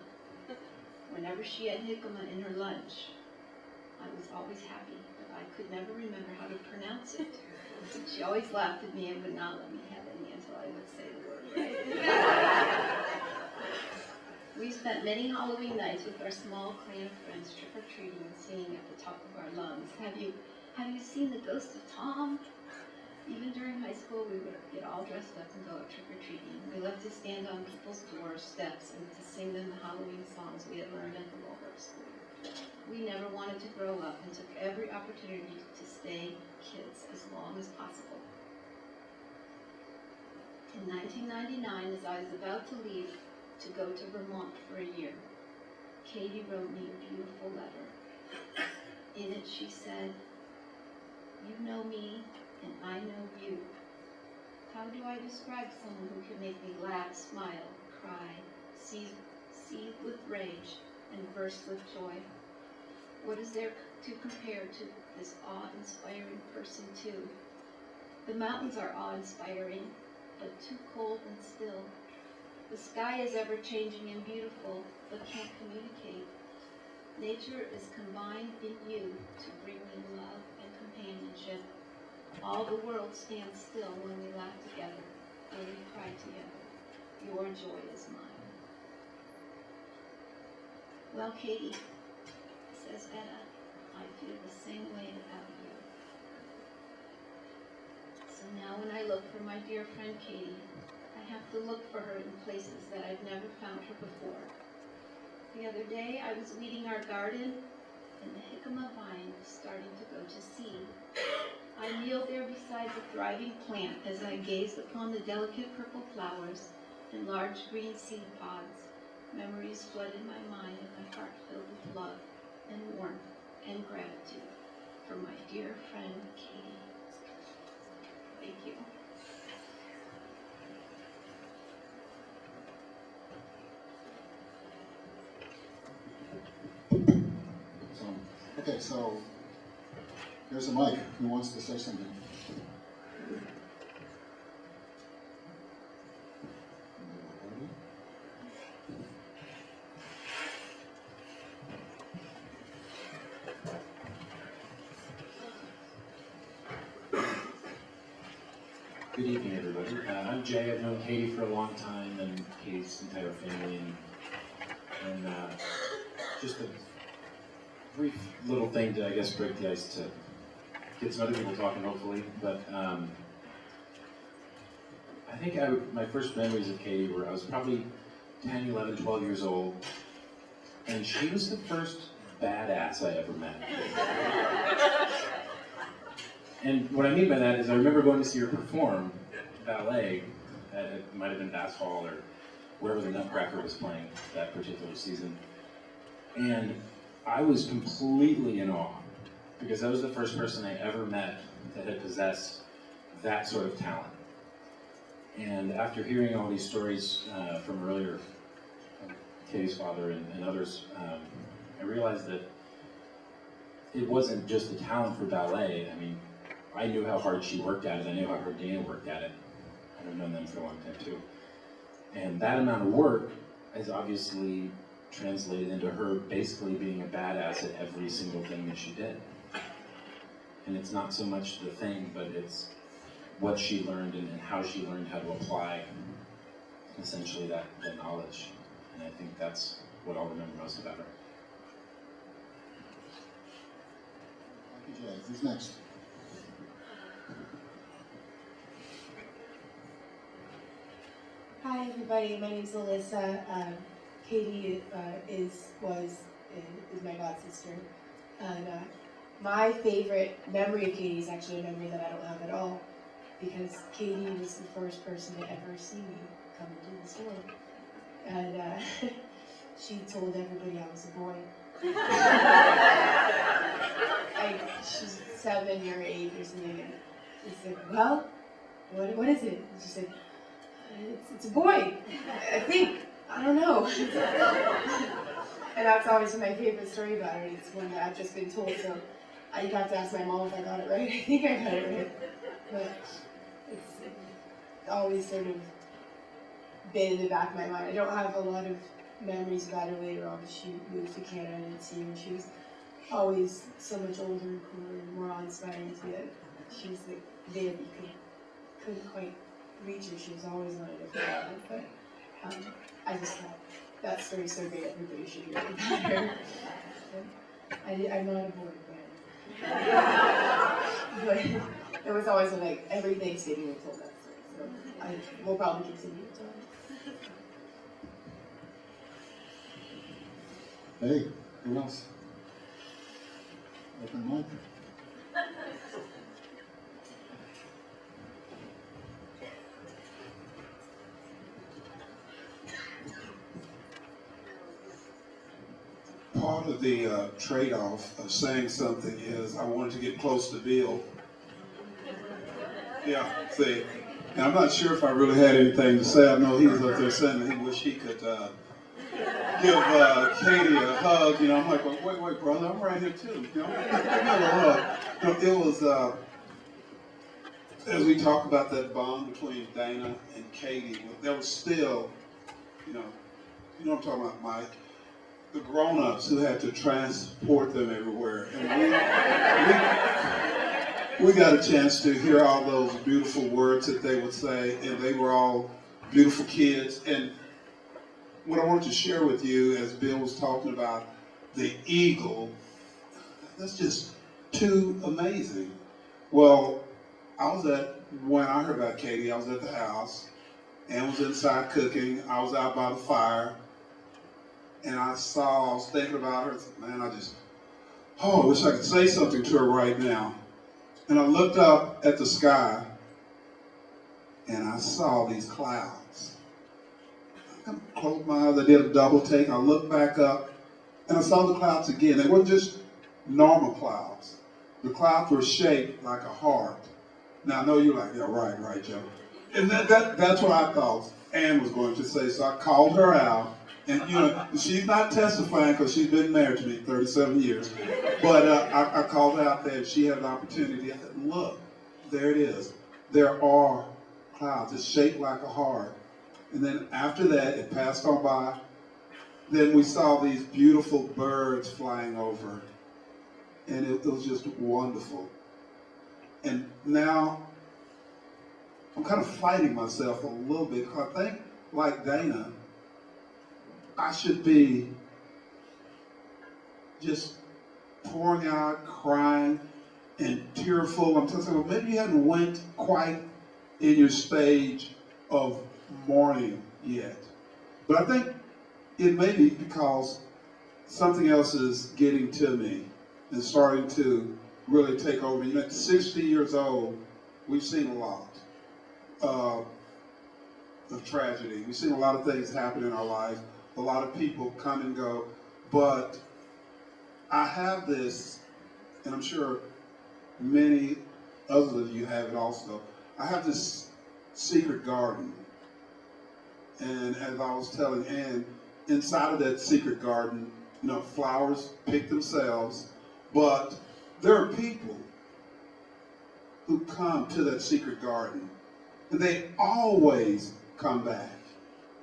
Whenever she had jicama in her lunch, I was always happy, but I could never remember how to pronounce it. She always laughed at me and would not let me have any until I would say the word right. We spent many Halloween nights with our small clan of friends trick-or-treating and singing at the top of our lungs. Have you seen the ghost of Tom? Even during high school, we would get all dressed up and go out trick-or-treating. We loved to stand on people's doors, steps, and to sing them the Halloween songs we had learned at the local school. We never wanted to grow up and took every opportunity to stay kids as long as possible. In 1999, as I was about to leave to go to Vermont for a year, Katy wrote me a beautiful letter. In it, she said, "You know me, and I know you. How do I describe someone who can make me laugh, smile, cry, seethe with rage, and burst with joy? What is there to compare to this awe-inspiring person too? The mountains are awe-inspiring, but too cold and still. The sky is ever-changing and beautiful, but can't communicate. Nature is combined in you to bring me love and companionship. All the world stands still when we laugh together, when we cry together. Your joy is mine." Well, Katy, says Etta, I feel the same way about you. So now when I look for my dear friend Katy, I have to look for her in places that I've never found her before. The other day I was weeding our garden, and the jicama vine was starting to go to seed. I kneeled there beside the thriving plant as I gazed upon the delicate purple flowers and large green seed pods. Memories flooded my mind and my heart filled with love and warmth and gratitude for my dear friend Katy. Thank you. Okay, so there's a mic. Who wants to say something? Good evening, everybody. I'm Jay. I've known Katy for a long time, and Katy's entire family, and just a brief little thing to, I guess, break the ice to get some other people talking, hopefully. But I think my first memories of Katy were I was probably 10, 11, 12 years old, and she was the first badass I ever met. And what I mean by that is I remember going to see her perform ballet it might have been Bass Hall or wherever the Nutcracker was playing that particular season. And I was completely in awe because that was the first person I ever met that had possessed that sort of talent. And after hearing all these stories from earlier, Katy's father and others, I realized that it wasn't just the talent for ballet. I mean, I knew how hard she worked at it. I knew how hard Dana worked at it. I've known them for a long time too. And that amount of work is obviously translated into her basically being a badass at every single thing that she did. And it's not so much the thing, but it's what she learned and how she learned how to apply essentially that knowledge. And I think that's what I'll remember most about her. Thank you, Jay. Who's next? Hi everybody, my name's Alyssa. Katy is my god sister, and my favorite memory of Katy is actually a memory that I don't have at all, because Katy was the first person to ever see me come into the store, and she told everybody I was a boy. She's 7 or 8 or something, and he said, well, what is it? And she said, it's a boy, I think. I don't know. And that's always my favorite story about it. It's one that I've just been told, so I'd have to ask my mom if I got it right. I think I got it right. But it's always sort of been in the back of my mind. I don't have a lot of memories about her later on. She moved to Canada and I didn't see her. She was always so much older and cooler and more awe-inspiring to me that she was like there, you couldn't quite reach her. She was always on a different level. But I just thought that story's so great, everybody should hear it about her. I'm not a boy fan. But it was always like every Thanksgiving we told that story. So we'll probably continue to tell it. Hey, who else? Open mic. Part of the trade-off of saying something is I wanted to get close to Bill. Yeah, see. And I'm not sure if I really had anything to say. I know he was up there saying that he wished he could give Katy a hug. You know, I'm like, well, wait, brother, I'm right here too. You know, give me a hug. You know, it was, as we talk about that bond between Dana and Katy, there was still, you know what I'm talking about, Mike? The grown-ups who had to transport them everywhere. And we got a chance to hear all those beautiful words that they would say, and they were all beautiful kids. And what I wanted to share with you, as Bill was talking about the eagle, that's just too amazing. Well, when I heard about Katy, I was at the house, and was inside cooking. I was out by the fire. And I was thinking about her, man, I wish I could say something to her right now. And I looked up at the sky, and I saw these clouds. I closed my eyes, I did a double take, I looked back up, and I saw the clouds again. They weren't just normal clouds. The clouds were shaped like a heart. Now, I know you're like, yeah, right, Joe. And that's what I thought Ann was going to say, so I called her out. And, you know, she's not testifying because she's been married to me 37 years. But I called her out there and she had an opportunity. I said, look, there it is. There are clouds. It's shaped like a heart. And then after that, it passed on by. Then we saw these beautiful birds flying over. And it was just wonderful. And now I'm kind of fighting myself a little bit because I think, like Dana, I should be just pouring out, crying, and tearful. I'm saying, well, maybe you haven't went quite in your stage of mourning yet. But I think it may be because something else is getting to me and starting to really take over me. At 60 years old, we've seen a lot of tragedy. We've seen a lot of things happen in our life. A lot of people come and go, but I have this, and I'm sure many others of you have it also. I have this secret garden, and as I was telling Ann, inside of that secret garden, you know, flowers pick themselves, but there are people who come to that secret garden, and they always come back,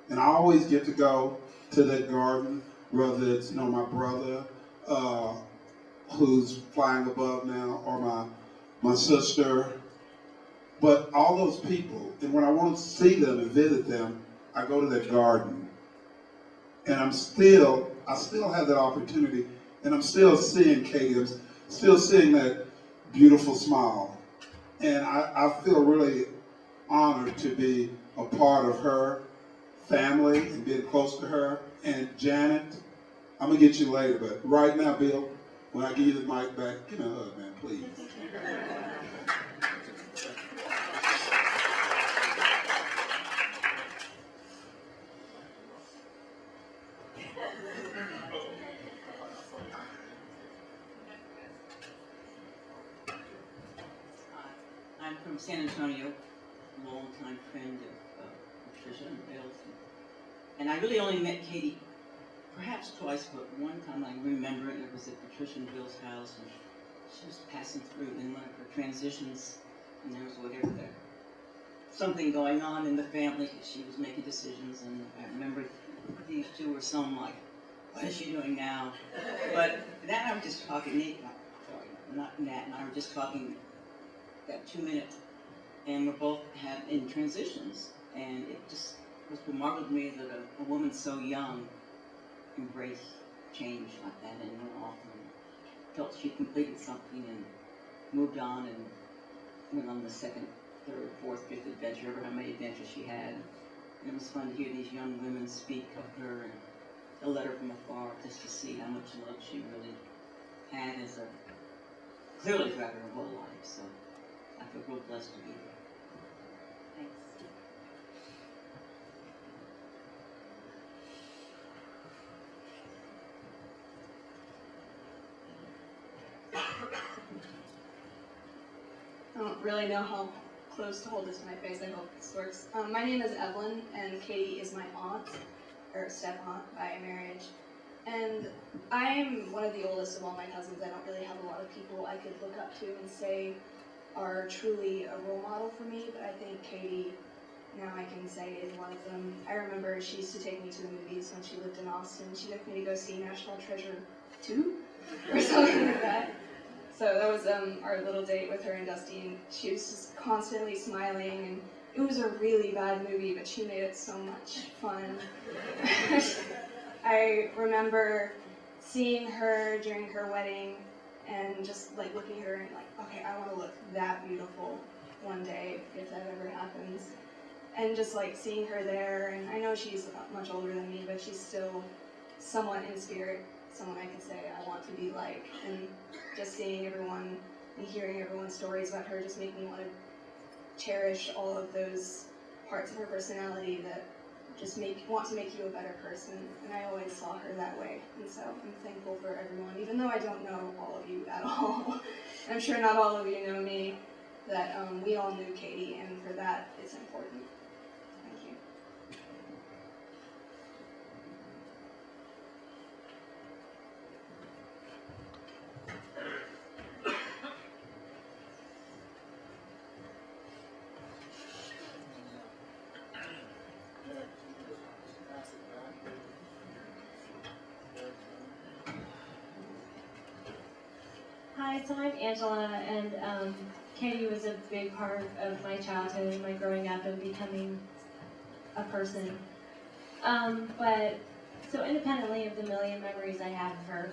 and I always get to go to that garden, whether it's, you know, my brother who's flying above now, or my sister, but all those people, and when I want to see them and visit them, I go to that garden, and I still have that opportunity, and I'm still seeing Katy, I'm still seeing that beautiful smile, and I feel really honored to be a part of her family and being close to her. And Janet, I'm gonna get you later, but right now, Bill, when I give you the mic back, give me a hug, man, please. I'm from San Antonio, longtime friend of Patricia and Bill's. And I really only met Katy perhaps twice, but one time I remember it, and it was at Patricia and Bill's house, and she was passing through in one of her transitions, and there was whatever there, something going on in the family. She was making decisions, and I remember these two were some like, what is she doing now? But Nat and I were just talking, not Nat and I were just talking that 2 minutes, and we're both in transitions, and it just was remarkable to me that a woman so young embraced change like that and went off and felt she completed something and moved on and went on the second, third, fourth, fifth adventure, ever how many adventures she had. And it was fun to hear these young women speak of her and a letter from afar, just to see how much love she really had as a, clearly throughout her whole life. So I feel real blessed to be here. Thanks. I don't really know how close to hold this to my face. I hope this works. My name is Evelyn, and Katy is my aunt, or step-aunt by marriage. And I'm one of the oldest of all my cousins. I don't really have a lot of people I could look up to and say are truly a role model for me, but I think Katy, now I can say, is one of them. I remember she used to take me to the movies when she lived in Austin. She took me to go see National Treasure 2 or something like that. So that was our little date with her and Dusty, and she was just constantly smiling, and it was a really bad movie, but she made it so much fun. I remember seeing her during her wedding and just like looking at her and like, okay, I want to look that beautiful one day if that ever happens. And just like seeing her there, and I know she's much older than me, but she's still somewhat in spirit, someone I could say I want to be like. And just seeing everyone and hearing everyone's stories about her just make me want to cherish all of those parts of her personality that just want to make you a better person. And I always saw her that way. And so I'm thankful for everyone, even though I don't know all of you at all. I'm sure not all of you know me, that we all knew Katy, and for that, it's important. Thank you. Hi, so I'm Angela, and Katy was a big part of my childhood and my growing up and becoming a person. But so independently of the million memories I have of her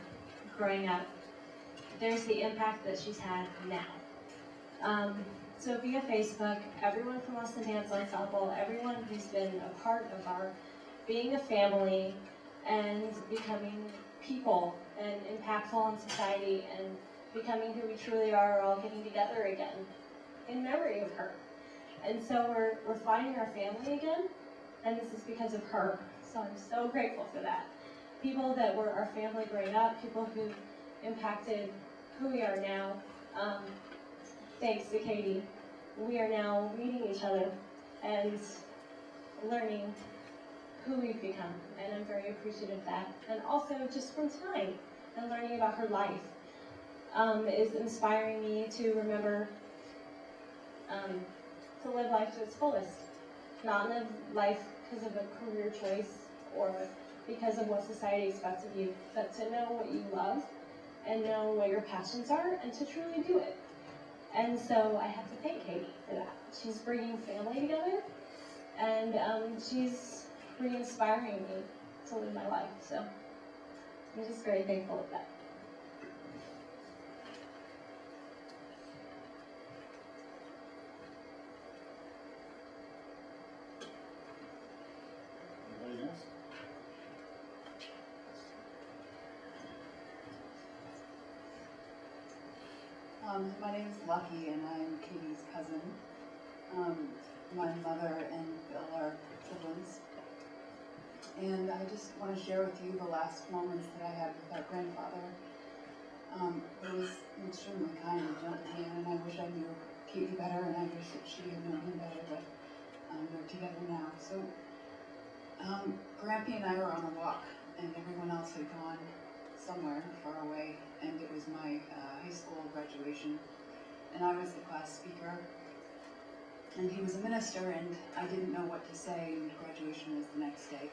growing up, there's the impact that she's had now. So via Facebook, everyone from Austin Dance Ensemble, everyone who's been a part of our being a family and becoming people and impactful on society and becoming who we truly are all getting together again in memory of her. And so we're finding our family again, and this is because of her. So I'm so grateful for that. People that were our family growing up, people who impacted who we are now. Thanks to Katy, we are now meeting each other and learning who we've become, and I'm very appreciative of that. And also just from tonight and learning about her life is inspiring me to remember to live life to its fullest. Not live life because of a career choice or because of what society expects of you, but to know what you love and know what your passions are and to truly do it. And so I have to thank Katy for that. She's bringing family together, and she's re-inspiring me to live my life. So I'm just very thankful of that. Anybody else? My name is Lucky, and I'm Katy's cousin. My mother and Bill are siblings. And I just want to share with you the last moments that I had with our grandfather. It was extremely kind and gentle man, and I wish I knew Katie better, and I wish that she had known him better, but they're together now. So Grampy and I were on a walk, and everyone else had gone somewhere far away, and it was my high school graduation, and I was the class speaker, and he was a minister, and I didn't know what to say, and graduation was the next day.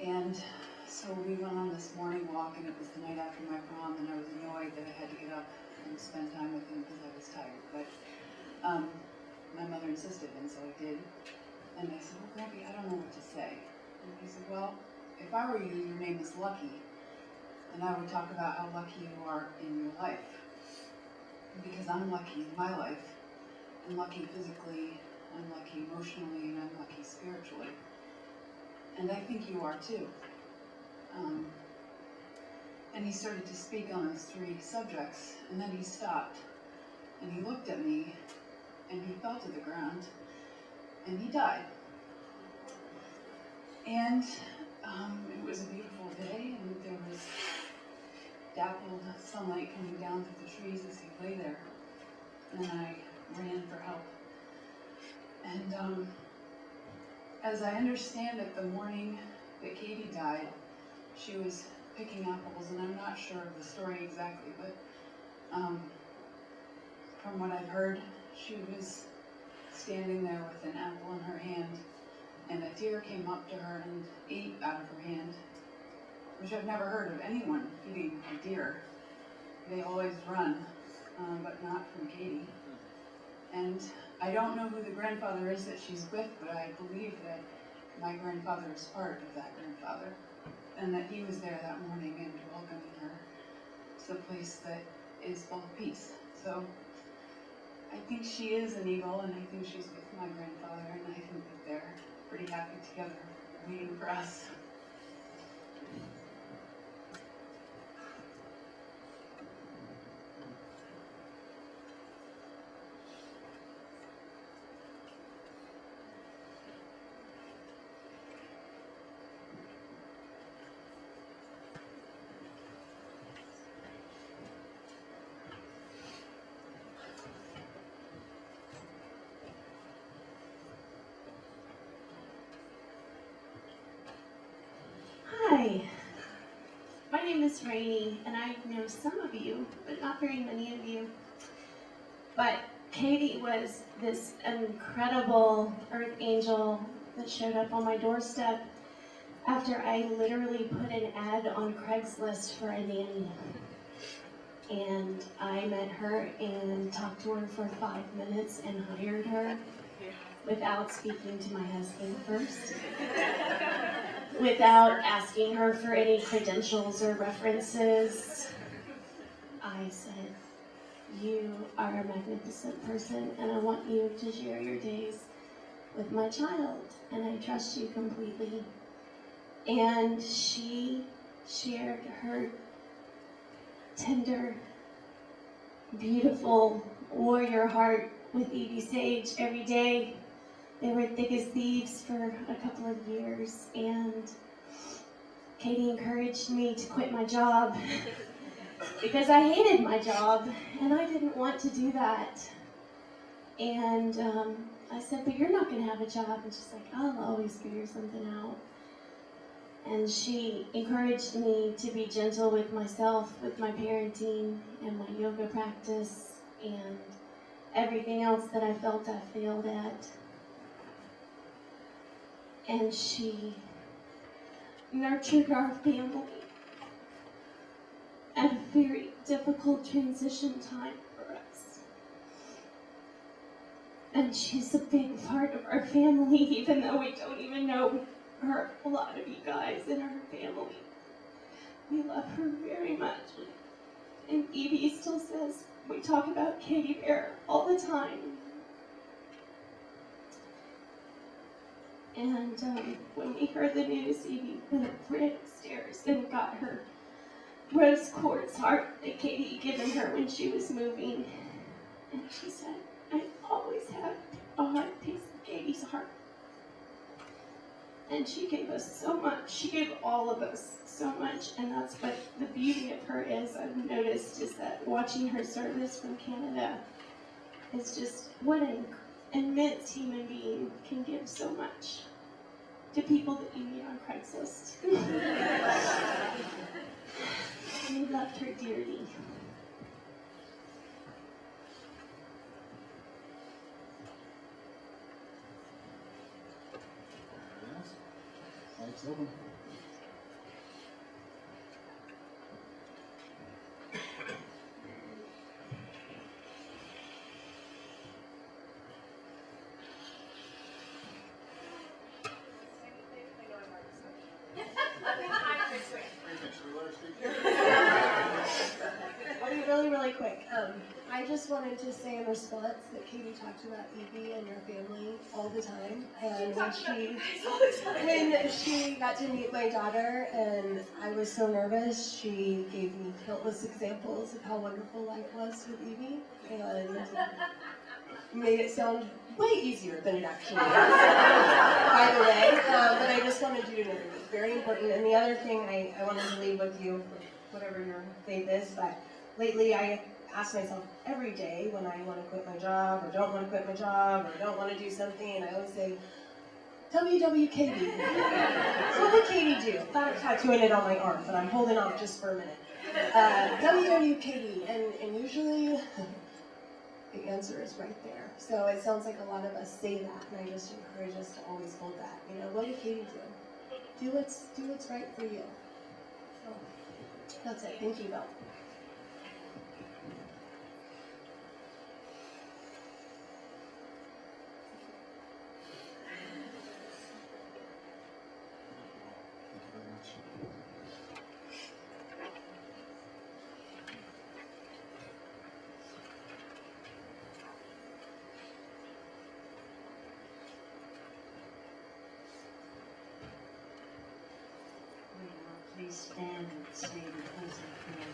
And so we went on this morning walk, and it was the night after my prom, and I was annoyed that I had to get up and spend time with him because I was tired, but my mother insisted, and so I did. And I said, well, Grampy, I don't know what to say. And he said, well, if I were you, your name is Lucky, and I would talk about how lucky you are in your life. Because I'm lucky in my life. I'm lucky physically, I'm lucky emotionally, and I'm lucky spiritually. And I think you are too. And he started to speak on those three subjects, and then he stopped, and he looked at me, and he fell to the ground, and he died. And it was a beautiful day, and there was dappled sunlight coming down through the trees as he lay there, and I ran for help. And as I understand it, the morning that Katie died, she was picking apples, and I'm not sure of the story exactly, but from what I've heard, she was standing there with an apple in her hand, and a deer came up to her and ate out of her hand, which I've never heard of anyone eating a deer. They always run, but not from Katie. And I don't know who the grandfather is that she's with, but I believe that my grandfather is part of that grandfather, and that he was there that morning and welcoming her to the place that is full of peace. So I think she is an eagle, and I think she's with my grandfather, and I think that they're pretty happy together, waiting for us. Hi, my name is Rainey, and I know some of you, but not very many of you. But Katie was this incredible earth angel that showed up on my doorstep after I literally put an ad on Craigslist for a nanny. And I met her and talked to her for 5 minutes and hired her without speaking to my husband first. Without asking her for any credentials or references. I said, you are a magnificent person, and I want you to share your days with my child, and I trust you completely. And she shared her tender, beautiful warrior heart with Evie Sage every day. They were thick as thieves for a couple of years, and Katie encouraged me to quit my job because I hated my job, and I didn't want to do that. And I said, but you're not going to have a job. And she's like, I'll always figure something out. And she encouraged me to be gentle with myself, with my parenting, and my yoga practice, and everything else that I felt I failed at. And she nurtured our family at a very difficult transition time for us. And she's a big part of our family, even though we don't even know her, a lot of you guys in our family. We love her very much. And Evie still says, we talk about Katie Bear all the time. And when we heard the news, Evie ran upstairs and got her rose quartz heart that Katie had given her when she was moving. And she said, I always had a heart piece of Katie's heart. And she gave us so much. She gave all of us so much. And that's what the beauty of her is, I've noticed, is that watching her service from Canada, is just what an immense human being can give so much to people that you meet on Craigslist. We loved her dearly. Mike's open. I'll be really, really quick. I just wanted to say in response that Katy talked about Evie and your family all the time. And when she got to meet my daughter and I was so nervous, she gave me countless examples of how wonderful life was with Evie and made it sound way easier than it actually is, by the way. But I just wanted you to know it was very important. And the other thing I wanted to leave with you, whatever your faith is, but lately I ask myself every day when I want to quit my job or don't want to quit my job or don't want to do something, and I always say, WWKD. What would Katy do? I thought of tattooing it on my arm, but I'm holding off just for a minute. WWKD, and usually the answer is right there. So it sounds like a lot of us say that, and I just encourage us to always hold that. You know, what did Katy do? Do what's right for you. So that's it. Thank you, Bill. Please stand and say the closing prayer.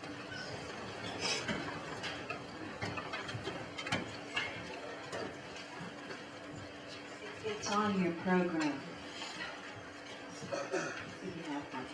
It's on your program. You have one.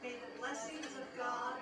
May the blessings of God